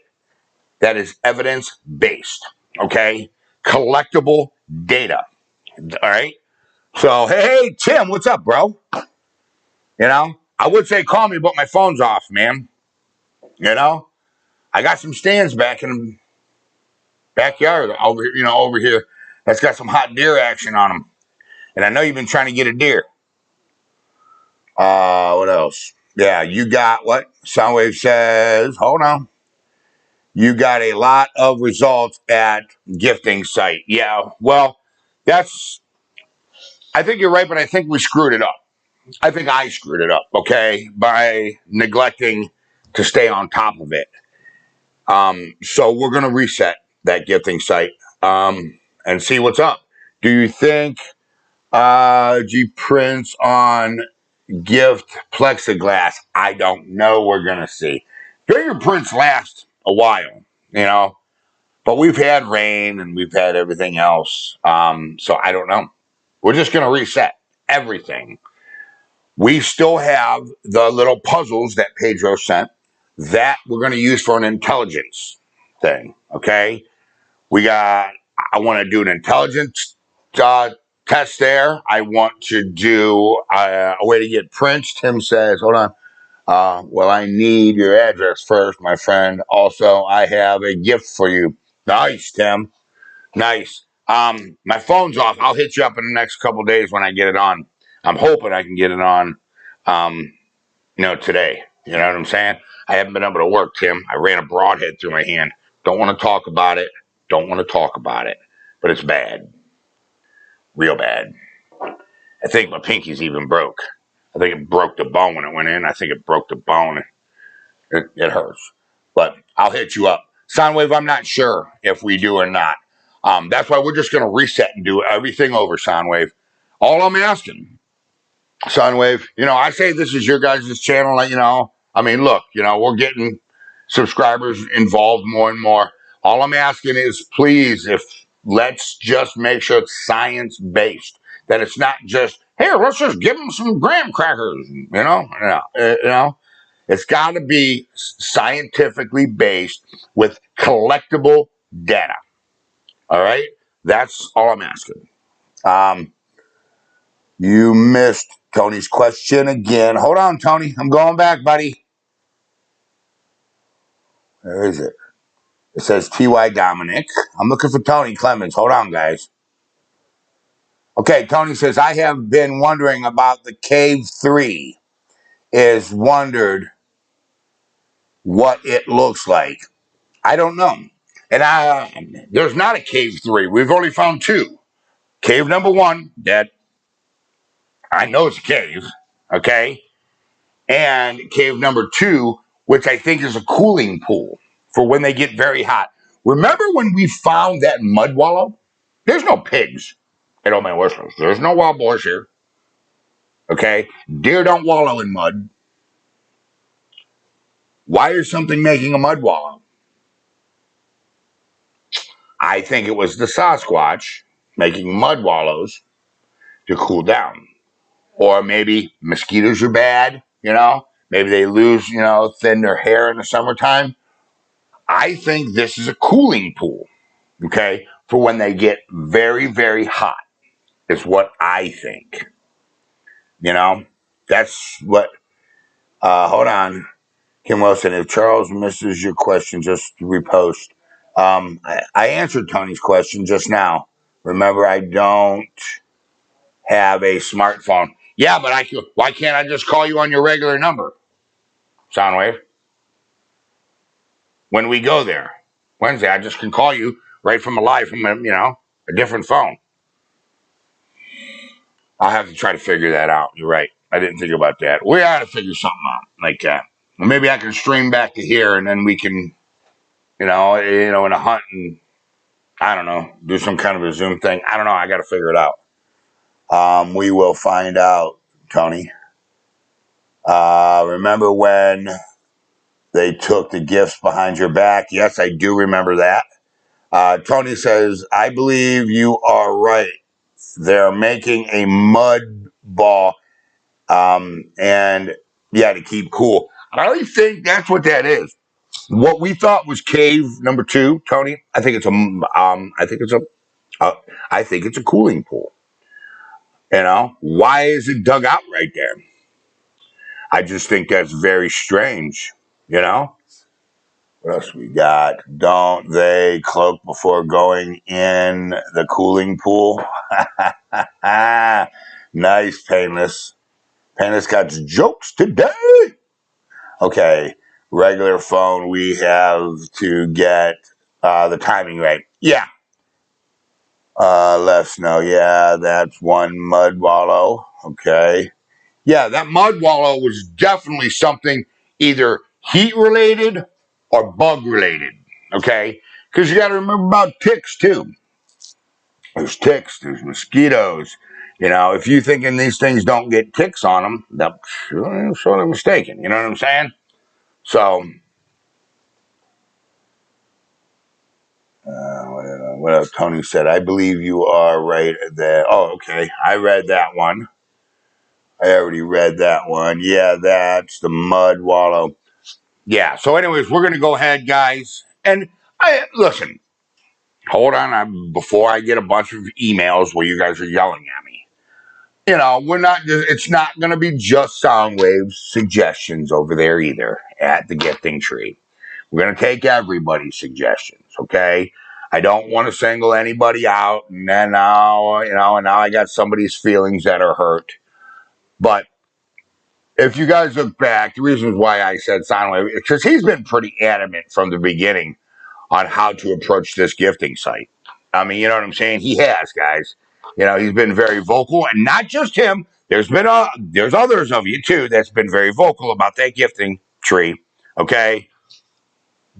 that is evidence based. Okay, collectible data. All right. So, hey, Tim, what's up, bro? I would say call me, but my phone's off, man. I got some stands back in the backyard over here that's got some hot deer action on them. And I know you've been trying to get a deer. What else? Yeah, you got what? Soundwave says, hold on. You got a lot of results at gifting site. Yeah, well, I think you're right, but I think we screwed it up. I think I screwed it up, okay, by neglecting to stay on top of it. So we're going to reset that gifting site and see what's up. Do you think G prints on gift plexiglass? I don't know. We're going to see. Fingerprints last a while, but we've had rain and we've had everything else. So I don't know. We're just going to reset everything. We still have the little puzzles that Pedro sent that we're going to use for an intelligence thing. Okay. I want to do an intelligence test there. I want to do a way to get prints. Tim says, hold on. Well, I need your address first, my friend. Also, I have a gift for you. Nice, Tim. Nice. My phone's off. I'll hit you up in the next couple of days when I get it on. I'm hoping I can get it on, today. You know what I'm saying? I haven't been able to work, Tim. I ran a broadhead through my hand. Don't want to talk about it. Don't want to talk about it. But it's bad. Real bad. I think my pinky's even broke. I think it broke the bone when it went in. I think it broke the bone. It hurts. But I'll hit you up. Soundwave, I'm not sure if we do or not. That's why we're just going to reset and do everything over, Soundwave. All I'm asking, Soundwave, I say this is your guys' channel. I mean, look, we're getting subscribers involved more and more. All I'm asking is, please, let's just make sure it's science-based. That it's not just, hey, let's just give them some graham crackers, It's got to be scientifically based with collectible data. All right? That's all I'm asking. You missed Tony's question again. Hold on, Tony. I'm going back, buddy. Where is it? It says T.Y. Dominic. I'm looking for Tony Clemens. Hold on, guys. Okay, Tony says, I have been wondering about the Cave 3. Is wondered what it looks like. I don't know. And there's not a Cave 3. We've only found 2. Cave number 1, dead. I know it's a cave, okay? And cave number 2, which I think is a cooling pool for when they get very hot. Remember when we found that mud wallow? There's no pigs at Old Man Whistler's. There's no wild boars here. Okay? Deer don't wallow in mud. Why is something making a mud wallow? I think it was the Sasquatch making mud wallows to cool down. Or maybe mosquitoes are bad, Maybe they lose, thin their hair in the summertime. I think this is a cooling pool, okay, for when they get very, very hot, is what I think. That's what, hold on. Kim Wilson, if Charles misses your question, just repost. I answered Tony's question just now. Remember, I don't have a smartphone. Yeah, but why can't I just call you on your regular number, Soundwave? When we go there Wednesday, I just can call you right from a different phone. I'll have to try to figure that out. You're right. I didn't think about that. We ought to figure something out like that. Maybe I can stream back to here, and then we can, in a hunt, and I don't know, do some kind of a Zoom thing. I don't know. I got to figure it out. We will find out, Tony. Remember when they took the gifts behind your back? Yes, I do remember that. Tony says, I believe you are right. They're making a mud ball, and yeah, to keep cool. I really think that's what that is. What we thought was cave number 2, Tony. I think it's a cooling pool. Why is it dug out right there? I just think that's very strange. What else we got? Don't they cloak before going in the cooling pool? Nice, Painless. Painless got jokes today. Okay, regular phone, we have to get the timing right. Yeah. Let us know. Yeah, that's one mud wallow. Okay. Yeah, that mud wallow was definitely something either heat related or bug related. Okay. Because you got to remember about ticks too. There's ticks, there's mosquitoes. If you thinking these things don't get ticks on them, that's sort of mistaken. You know what I'm saying? So, what else? Tony said, I believe you are right there. Oh, okay. I read that one. I already read that one. Yeah, that's the mud wallow. Yeah. So, anyways, we're going to go ahead, guys. And listen, hold on. Before I get a bunch of emails where you guys are yelling at me, we're not, it's not going to be just Soundwave's suggestions over there either at the gifting tree. We're going to take everybody's suggestions, okay? I don't want to single anybody out, and then now, and now I got somebody's feelings that are hurt. But if you guys look back, the reasons why I said Soundwave, because he's been pretty adamant from the beginning on how to approach this gifting site. I mean, you know what I'm saying? He has, guys. He's been very vocal, and not just him. There's others of you too that's been very vocal about that gifting tree. Okay,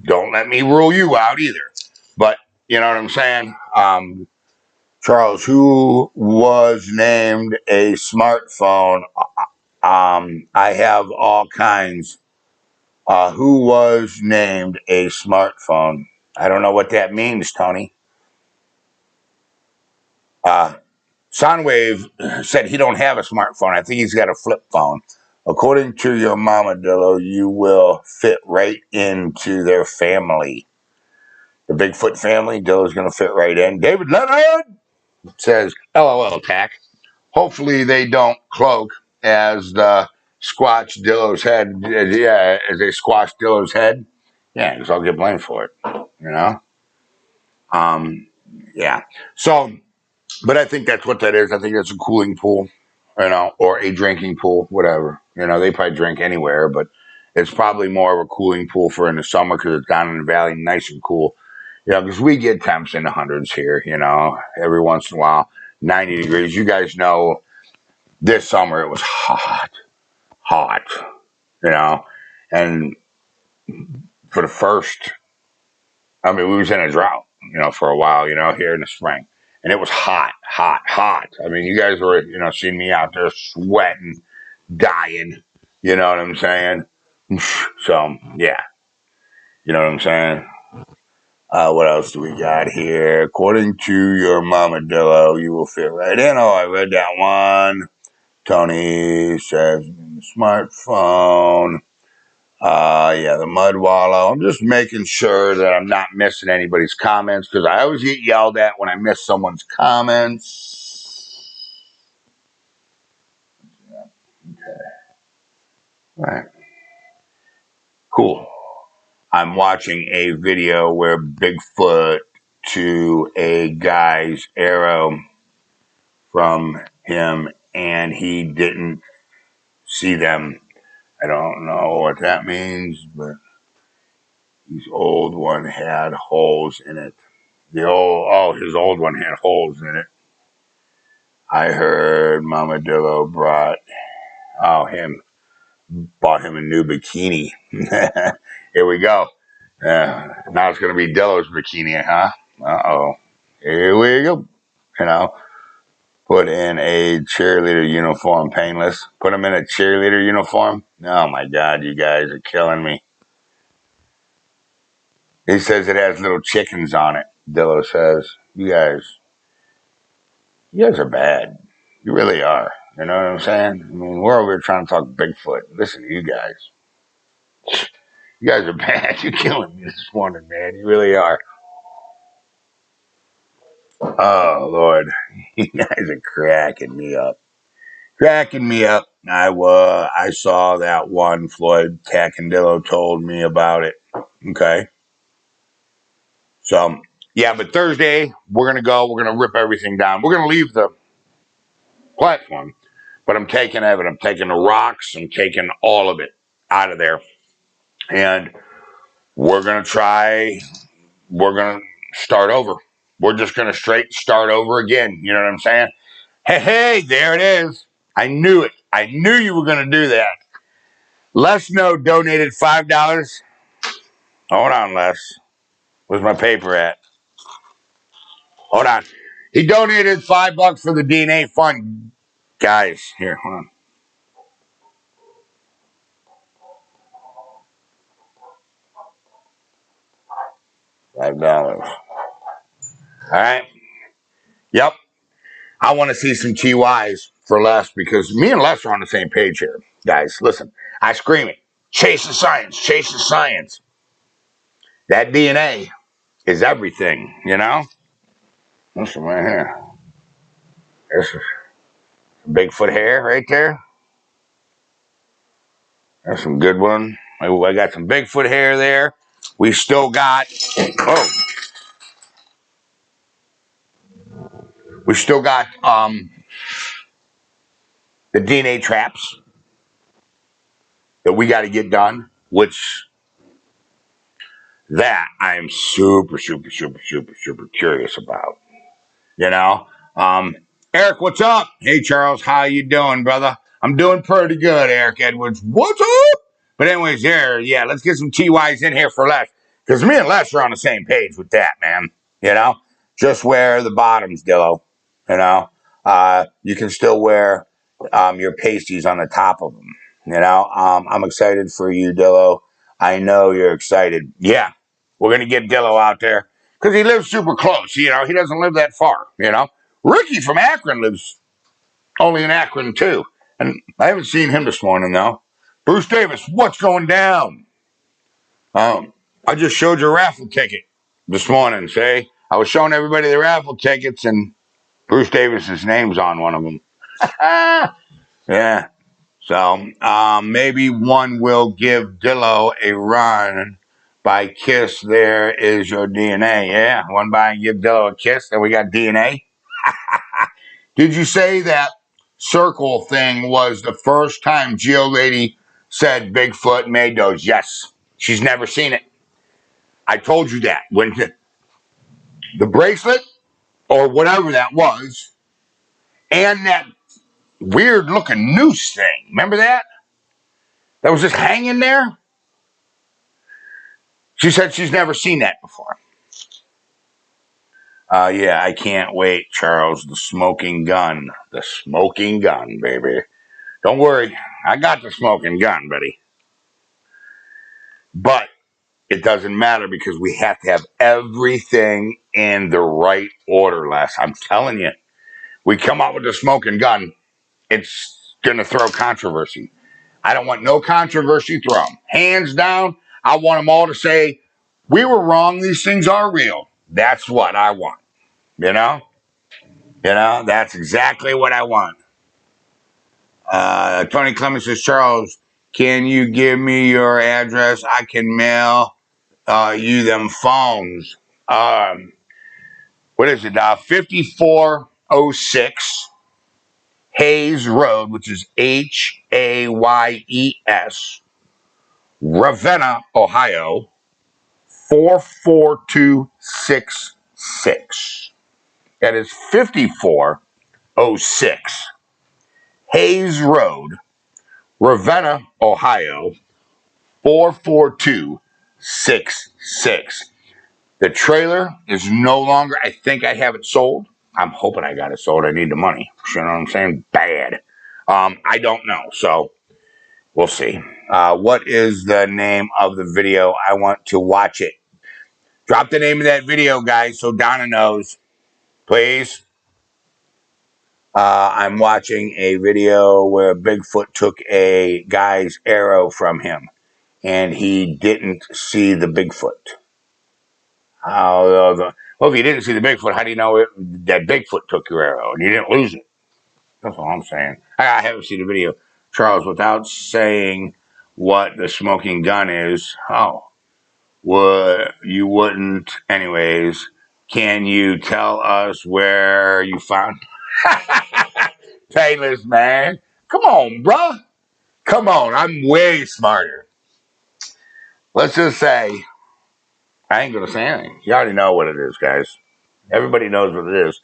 don't let me rule you out either. But you know what I'm saying? Charles, who was named a smartphone? I have all kinds. Who was named a smartphone? I don't know what that means, Tony. Soundwave said he don't have a smartphone. I think he's got a flip phone. According to your mama, Dillo, you will fit right into their family. The Bigfoot family, Dillo's going to fit right in. David Leonard says, LOL attack. Hopefully they don't cloak as the squash Dillo's head. Yeah, as they squash Dillo's head. Yeah, because I'll get blamed for it, Yeah. So, but I think that's what that is. I think that's a cooling pool, or a drinking pool, whatever. They probably drink anywhere, but it's probably more of a cooling pool for in the summer because it's down in the valley, nice and cool. Because we get temps in the hundreds here, every once in a while, 90 degrees. You guys know this summer it was hot, and for the first, we was in a drought, for a while, here in the spring. And it was hot. I mean, you guys were, seeing me out there sweating, dying. You know what I'm saying? So, yeah. You know what I'm saying? What else do we got here? According to your mama, Dillo, you will fit right in. Oh, I read that one. Tony says, smartphone. Yeah, the mud wallow. I'm just making sure that I'm not missing anybody's comments because I always get yelled at when I miss someone's comments. Okay. All right. Cool. I'm watching a video where Bigfoot to a guy's arrow from him and he didn't see them. I don't know what that means, but his old one had holes in it. His old one had holes in it. I heard Mama Dillo bought him a new bikini. Here we go. Now it's going to be Dillo's bikini, huh? Uh-oh. Here we go. You know, put in a cheerleader uniform, painless. Put him in a cheerleader uniform. Oh, my God, you guys are killing me. He says it has little chickens on it, Dillo says. You guys are bad. You really are. You know what I'm saying? I mean, we're over here trying to talk Bigfoot. Listen to you guys. You guys are bad. You're killing me this morning, man. You really are. Oh, Lord. You guys are cracking me up. Cracking me up. I saw that one Floyd Cacandillo told me about it. Okay. So, yeah, but Thursday, we're going to go. We're going to rip everything down. We're going to leave the platform, but I'm taking everything. I'm taking the rocks. I'm taking all of it out of there. And we're going to start over. We're just going to straight start over again. You know what I'm saying? Hey, there it is. I knew it. I knew you were going to do that. Les No donated $5. Hold on, Les. Where's my paper at? Hold on. He donated $5 for the DNA fund. Guys, here, hold on. $5. All right. Yep. I want to see some TYs for Les because me and Les are on the same page here. Guys, listen. I scream it. Chase the science. Chase the science. That DNA is everything, you know? Listen right here. There's some Bigfoot hair right there. That's some good one. I got some Bigfoot hair there. We still got, we still got the DNA traps that we got to get done, which that I am super, super, super, super, super curious about. You know, Eric, what's up? Hey, Charles, how you doing, brother? I'm doing pretty good, Eric Edwards. What's up? But anyways, yeah, let's get some TYs in here for Les. Because me and Les are on the same page with that, man. You know, just wear the bottoms, Dillo. You know, you can still wear your pasties on the top of them. You know, I'm excited for you, Dillo. I know you're excited. Yeah, we're going to get Dillo out there because he lives super close. You know, he doesn't live that far. You know, Ricky from Akron lives only in Akron, too. And I haven't seen him this morning, though. Bruce Davis, what's going down? I just showed you a raffle ticket this morning, say. I was showing everybody the raffle tickets, and Bruce Davis's name's on one of them. Yeah. So maybe one will give Dillo a run by kiss. There is your DNA. Yeah, one by and give Dillo a kiss. Then we got DNA. Did you say that circle thing was the first time Geo Lady said Bigfoot made those? Yes. She's never seen it. I told you that. When the bracelet or whatever that was, and that weird looking noose thing. Remember that? That was just hanging there? She said she's never seen that before. Yeah, I can't wait, Charles. The smoking gun. The smoking gun, baby. Don't worry. I got the smoking gun, buddy. But it doesn't matter because we have to have everything in the right order, Les. I'm telling you. We come out with the smoking gun. It's going to throw controversy. I don't want no controversy thrown. Hands down, I want them all to say, we were wrong. These things are real. That's what I want. You know? That's exactly what I want. Tony Clemens says, Charles, can you give me your address? I can mail you them phones. What is it? 5406 Hayes Road, which is Hayes, Ravenna, Ohio, 44266. That is 5406 Hayes Road, Ravenna, Ohio, 44266. The trailer is no longer, I think I have it sold. I'm hoping I got it sold. I need the money. You know what I'm saying? Bad. I don't know. So we'll see. What is the name of the video? I want to watch it. Drop the name of that video, guys, so Donna knows. Please. I'm watching a video where Bigfoot took a guy's arrow from him, and he didn't see the Bigfoot. Well, if you didn't see the Bigfoot, how do you know that Bigfoot took your arrow and you didn't lose it? That's all I'm saying. I haven't seen the video. Charles, without saying what the smoking gun is, you wouldn't. Anyways, can you tell us where you found Taylor's, man? Come on, bruh. Come on. I'm way smarter. Let's just say, I ain't going to say anything. You already know what it is, guys. Everybody knows what it is.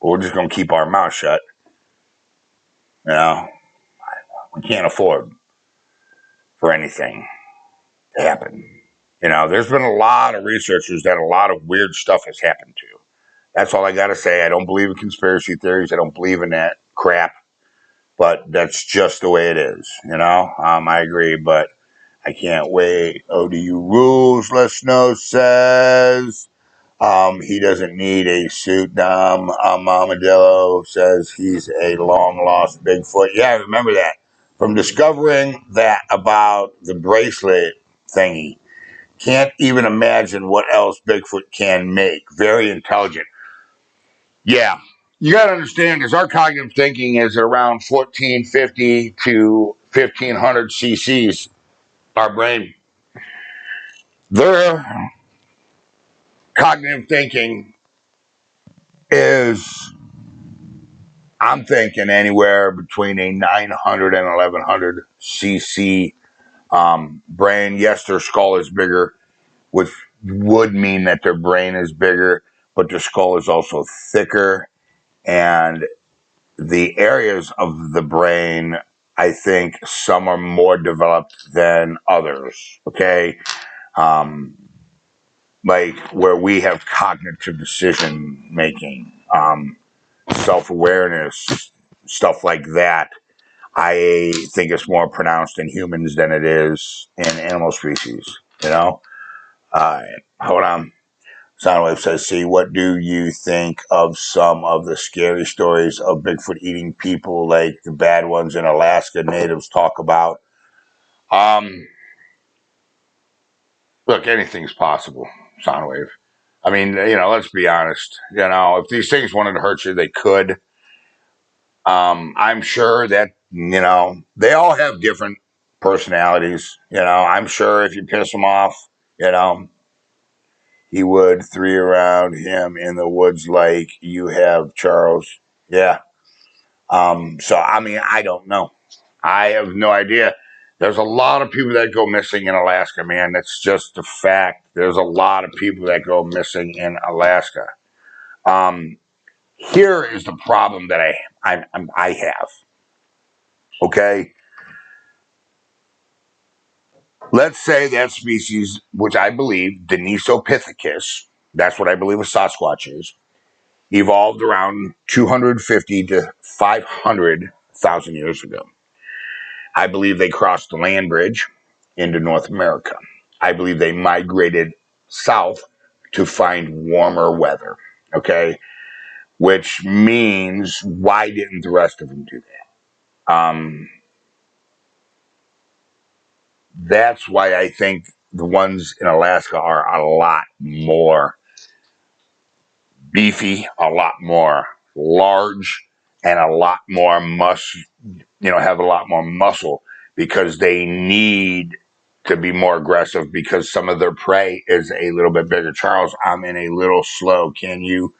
But we're just going to keep our mouth shut. We can't afford for anything to happen. There's been a lot of researchers that a lot of weird stuff has happened to. That's all I got to say. I don't believe in conspiracy theories. I don't believe in that crap. But that's just the way it is, I agree, but I can't wait. ODU rules, Lesno says. He doesn't need a suit. Mamadillo says he's a long-lost Bigfoot. Yeah, I remember that. From discovering that about the bracelet thingy, can't even imagine what else Bigfoot can make. Very intelligent. Yeah, you got to understand, because our cognitive thinking is around 1450 to 1500 cc's, our brain. Their cognitive thinking is, I'm thinking, anywhere between a 900 and 1100 cc brain. Yes, their skull is bigger, which would mean that their brain is bigger, but their skull is also thicker. And the areas of the brain, I think some are more developed than others, okay? Like where we have cognitive decision making, self-awareness, stuff like that. I think it's more pronounced in humans than it is in animal species, Hold on. Soundwave says, see, what do you think of some of the scary stories of Bigfoot eating people, like the bad ones in Alaska natives talk about? Look, anything's possible, Soundwave. I mean, let's be honest. If these things wanted to hurt you, they could. I'm sure that, they all have different personalities. I'm sure if you piss them off, he would three around him in the woods like you have, Charles. Yeah. So, I mean, I don't know. I have no idea. There's a lot of people that go missing in Alaska, man. That's just a fact. There's a lot of people that go missing in Alaska. Here is the problem that I have. Okay. Let's say that species, which I believe, Denisopithecus, that's what I believe a Sasquatch is, evolved around 250 to 500,000 years ago. I believe they crossed the land bridge into North America. I believe they migrated south to find warmer weather, okay? Which means, why didn't the rest of them do that? That's why I think the ones in Alaska are a lot more beefy, a lot more large, and a lot more have a lot more muscle because they need to be more aggressive because some of their prey is a little bit bigger. Charles, I'm in a little slow. Can you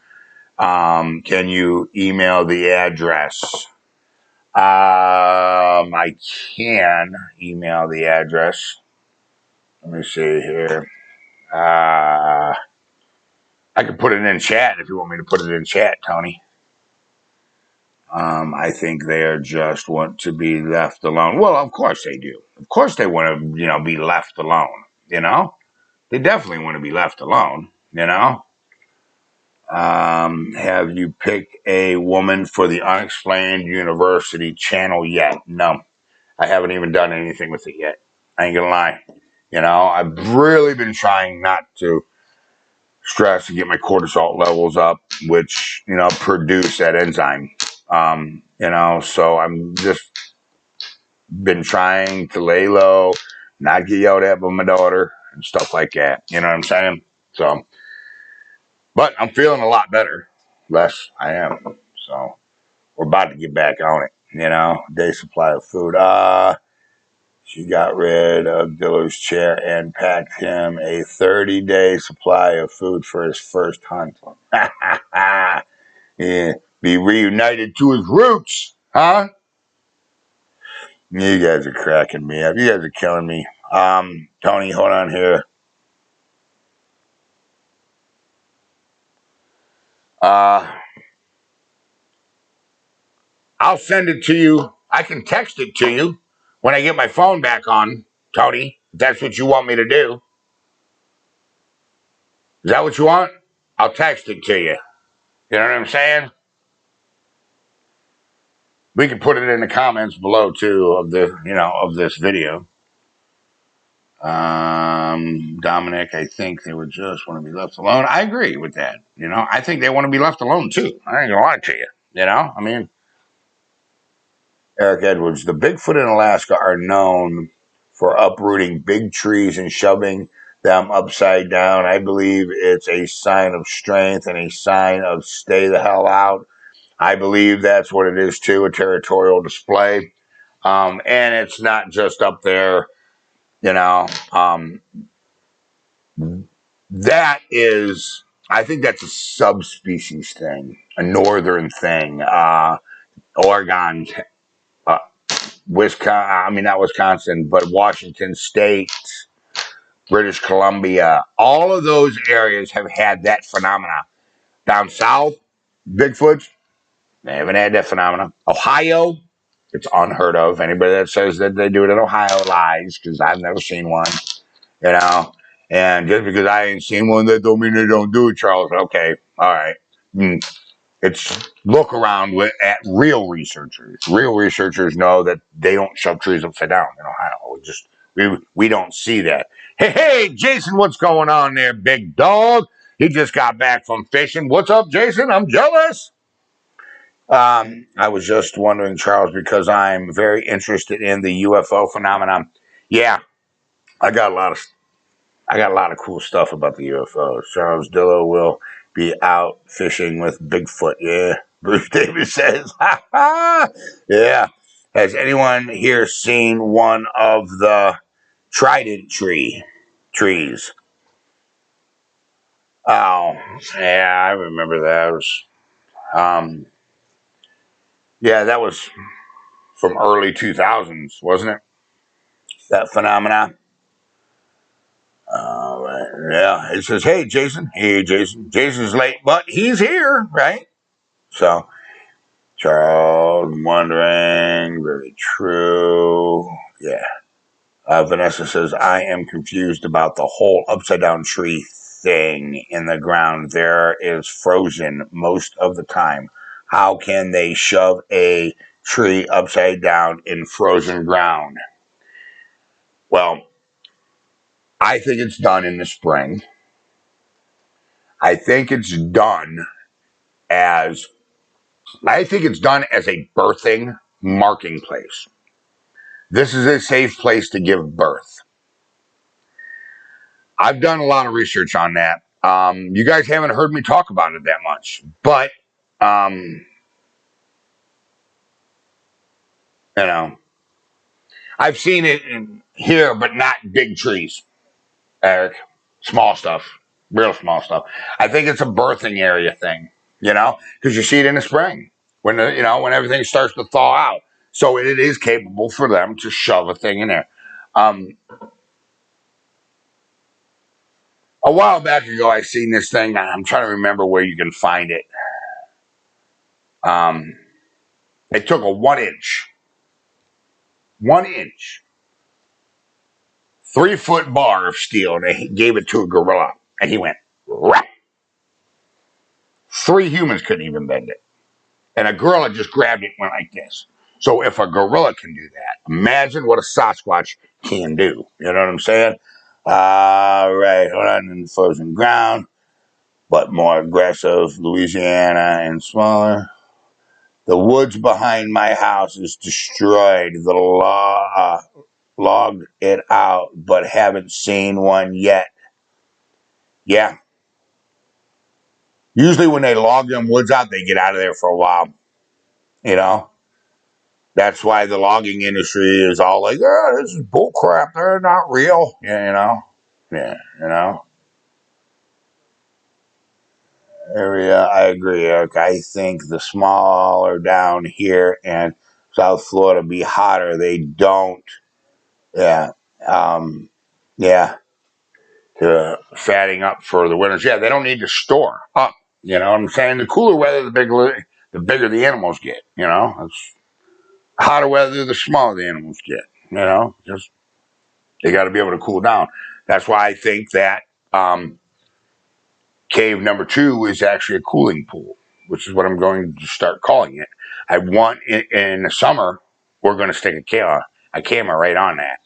email the address? I can email the address. Let me see here. I can put it in chat if you want me to put it in chat, Tony. I think they are just want to be left alone. Well, of course they do. Of course they want to, be left alone. They definitely want to be left alone. Have you picked a woman for the Unexplained University channel yet? No, I haven't even done anything with it yet. I ain't gonna lie. I've really been trying not to stress and get my cortisol levels up, which, produce that enzyme. So I'm just been trying to lay low, not get yelled at by my daughter and stuff like that. You know what I'm saying? So, but I'm feeling a lot better. Less I am. So we're about to get back on it. Day supply of food. She got rid of Diller's chair and packed him a 30-day supply of food for his first hunt. Yeah, be reunited to his roots, huh? You guys are cracking me up. You guys are killing me. Tony, hold on here. I'll send it to you. I can text it to you when I get my phone back on, Tony. If that's what you want me to do. Is that what you want? I'll text it to you. You know what I'm saying? We can put it in the comments below too of this video. Dominic, I think they would just want to be left alone. I agree with that. I think they want to be left alone too. I ain't gonna lie to you. Eric Edwards, the Bigfoot in Alaska are known for uprooting big trees and shoving them upside down. I believe it's a sign of strength and a sign of stay the hell out. I believe that's what it is too, a territorial display. And it's not just up there, that is, I think that's a subspecies thing, a northern thing. Oregon, Wisconsin, not Wisconsin, but Washington State, British Columbia, all of those areas have had that phenomena. Down south, Bigfoot, they haven't had that phenomena. Ohio, it's unheard of. Anybody that says that they do it in Ohio lies, because I've never seen one, you know. And just because I ain't seen one, that don't mean they don't do it, Charles. Okay, all right. It's look around at real researchers. Real researchers know that they don't shove trees upside down in Ohio. We don't see that. Hey, Jason, what's going on there, big dog? He just got back from fishing. What's up, Jason? I'm jealous. I was just wondering, Charles, because I'm very interested in the UFO phenomenon. Yeah, I got a lot of cool stuff about the UFOs. Charles Dillo will be out fishing with Bigfoot. Yeah, Bruce Davis says. Ha ha. Yeah. Has anyone here seen one of the trident trees? Oh, yeah, I remember those. Yeah, that was from early 2000s, wasn't it? That phenomena. Right. Yeah, it says, "Hey, Jason. Hey, Jason. Jason's late, but he's here, right?" So, Charles, wondering, very true. Yeah. Vanessa says, I am confused about the whole upside down tree thing in the ground. There is frozen most of the time. How can they shove a tree upside down in frozen ground? Well, I think it's done in the spring. I think it's done as I think it's done as a birthing. marking place. This is a safe place to give birth. I've done a lot of research on that. You guys haven't heard me talk about it that much, but you know, I've seen it in here, but not big trees, Eric. Small stuff, real small stuff. I think it's a birthing area thing, because you see it in the spring when when everything starts to thaw out. So it is capable for them to shove a thing in there. A while back ago, I seen this thing. I'm trying to remember where you can find it. It took a 1 inch, 3-foot bar of steel, and they gave it to a gorilla, and he went, rap. 3 humans couldn't even bend it. And a gorilla just grabbed it and went like this. So if a gorilla can do that, imagine what a Sasquatch can do. You know what I'm saying? All right, hold on in the frozen ground, but more aggressive, Louisiana and smaller. The woods behind my house is destroyed. The law logged it out, but haven't seen one yet. Yeah. Usually when they log them woods out, they get out of there for a while. That's why the logging industry is all like, oh, this is bullcrap. They're not real. Yeah. Area, I agree, Eric. I think the smaller down here and South Florida be hotter. They don't. Yeah. Yeah. To fatting up for the winters. Yeah, they don't need to store up. You know what I'm saying? The cooler weather, the bigger the animals get. It's hotter weather, the smaller the animals get. Just they got to be able to cool down. That's why I think that cave number 2 is actually a cooling pool, which is what I'm going to start calling it. I want in the summer, we're going to stick a camera right on that.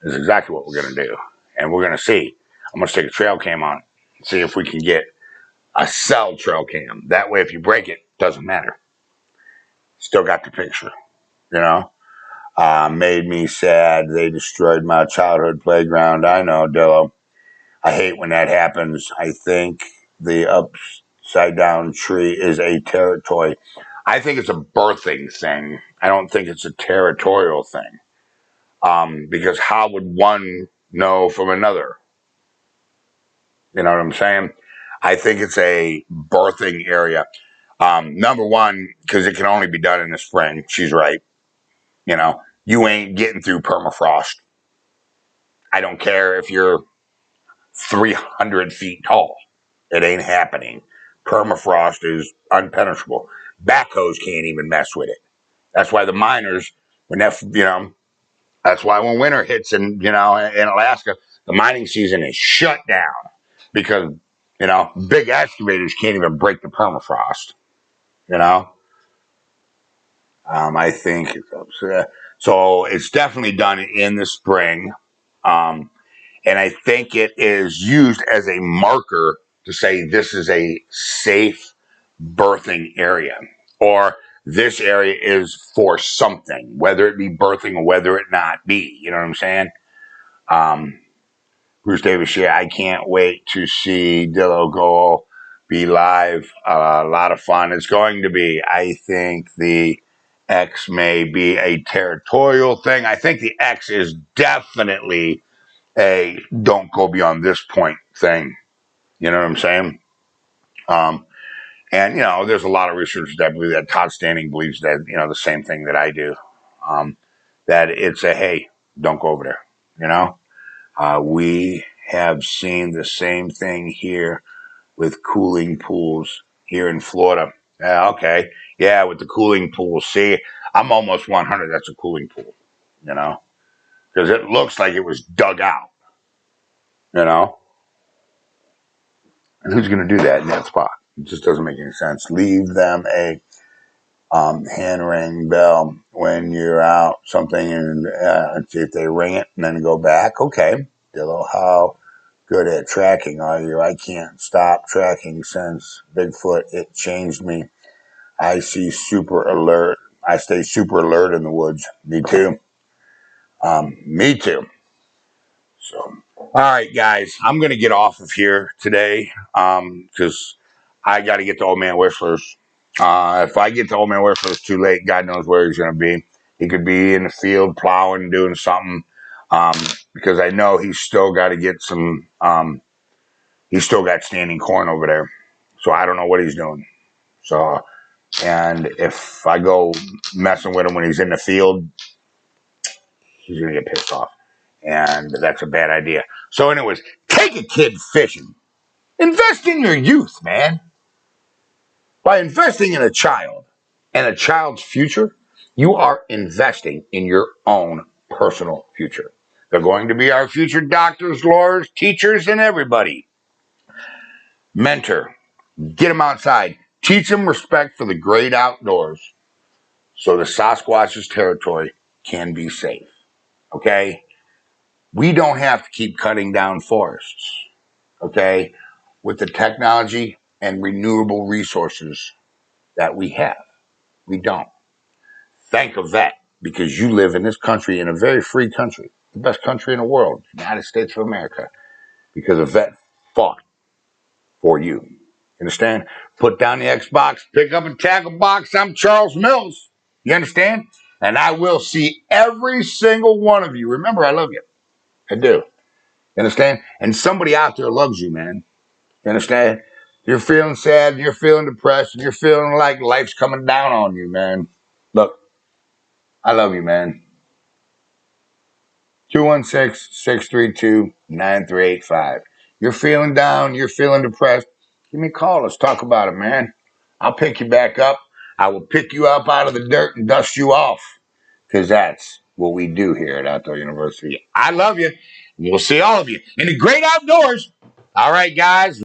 That's exactly what we're going to do. And we're going to see. I'm going to stick a trail cam on it, see if we can get a cell trail cam. That way, if you break it, doesn't matter. Still got the picture, Made me sad. They destroyed my childhood playground. I know, Dillo. I hate when that happens. I think the upside down tree is a territory. I think it's a birthing thing. I don't think it's a territorial thing. Because how would one know from another? You know what I'm saying? I think it's a birthing area. Number one, because it can only be done in the spring. She's right. You ain't getting through permafrost. I don't care if you're 300 feet tall. It ain't happening. Permafrost is unpenetrable. Backhoes can't even mess with it. That's why the miners, that's why when winter hits in Alaska, the mining season is shut down because, big excavators can't even break the permafrost, I think so. It's definitely done in the spring. And I think it is used as a marker to say this is a safe birthing area, or this area is for something, whether it be birthing or whether it not be. You know what I'm saying? Bruce Davis, yeah, I can't wait to see Dillo go be live. A lot of fun. It's going to be. I think the X may be a territorial thing. I think the X is definitely a don't go beyond this point thing. You know what I'm saying? And there's a lot of researchers that believe that. Todd Standing believes that, the same thing that I do. That it's a hey, don't go over there. We have seen the same thing here with cooling pools here in Florida. Okay. Yeah, with the cooling pools. See, I'm almost 100. That's a cooling pool, because it looks like it was dug out, And who's going to do that in that spot? It just doesn't make any sense. Leave them a hand ring bell when you're out something and see if they ring it and then go back. Okay. Dillo, how good at tracking are you? I can't stop tracking since Bigfoot. It changed me. I see super alert. I stay super alert in the woods. Me too. Me too. So, all right, guys, I'm going to get off of here today because I got to get to Old Man Whistler's. If I get to Old Man Whistler's too late, God knows where he's going to be. He could be in the field plowing, doing something because I know he's still got to get some. He's still got standing corn over there, so I don't know what he's doing. So, and if I go messing with him when he's in the field, he's going to get pissed off. And that's a bad idea. So, anyways, take a kid fishing. Invest in your youth, man. By investing in a child and a child's future, you are investing in your own personal future. They're going to be our future doctors, lawyers, teachers, and everybody. Mentor. Get them outside. Teach them respect for the great outdoors so the Sasquatch's territory can be safe. Okay? We don't have to keep cutting down forests. Okay? With the technology and renewable resources that we have. We don't. Thank a vet because you live in this country, in a very free country, the best country in the world, United States of America, because a vet fought for you. Understand? Put down the Xbox, pick up a tackle box. I'm Charles Mills. You understand? And I will see every single one of you. Remember, I love you. I do. You understand? And somebody out there loves you, man. You understand? You're feeling sad, you're feeling depressed, and you're feeling like life's coming down on you, man. Look, I love you, man. 216-632-9385. You're feeling down, you're feeling depressed, give me a call. Let's talk about it, man. I'll pick you back up. I will pick you up out of the dirt and dust you off because that's what we do here at Outdoor University. I love you. We'll see all of you in the great outdoors. All right, guys.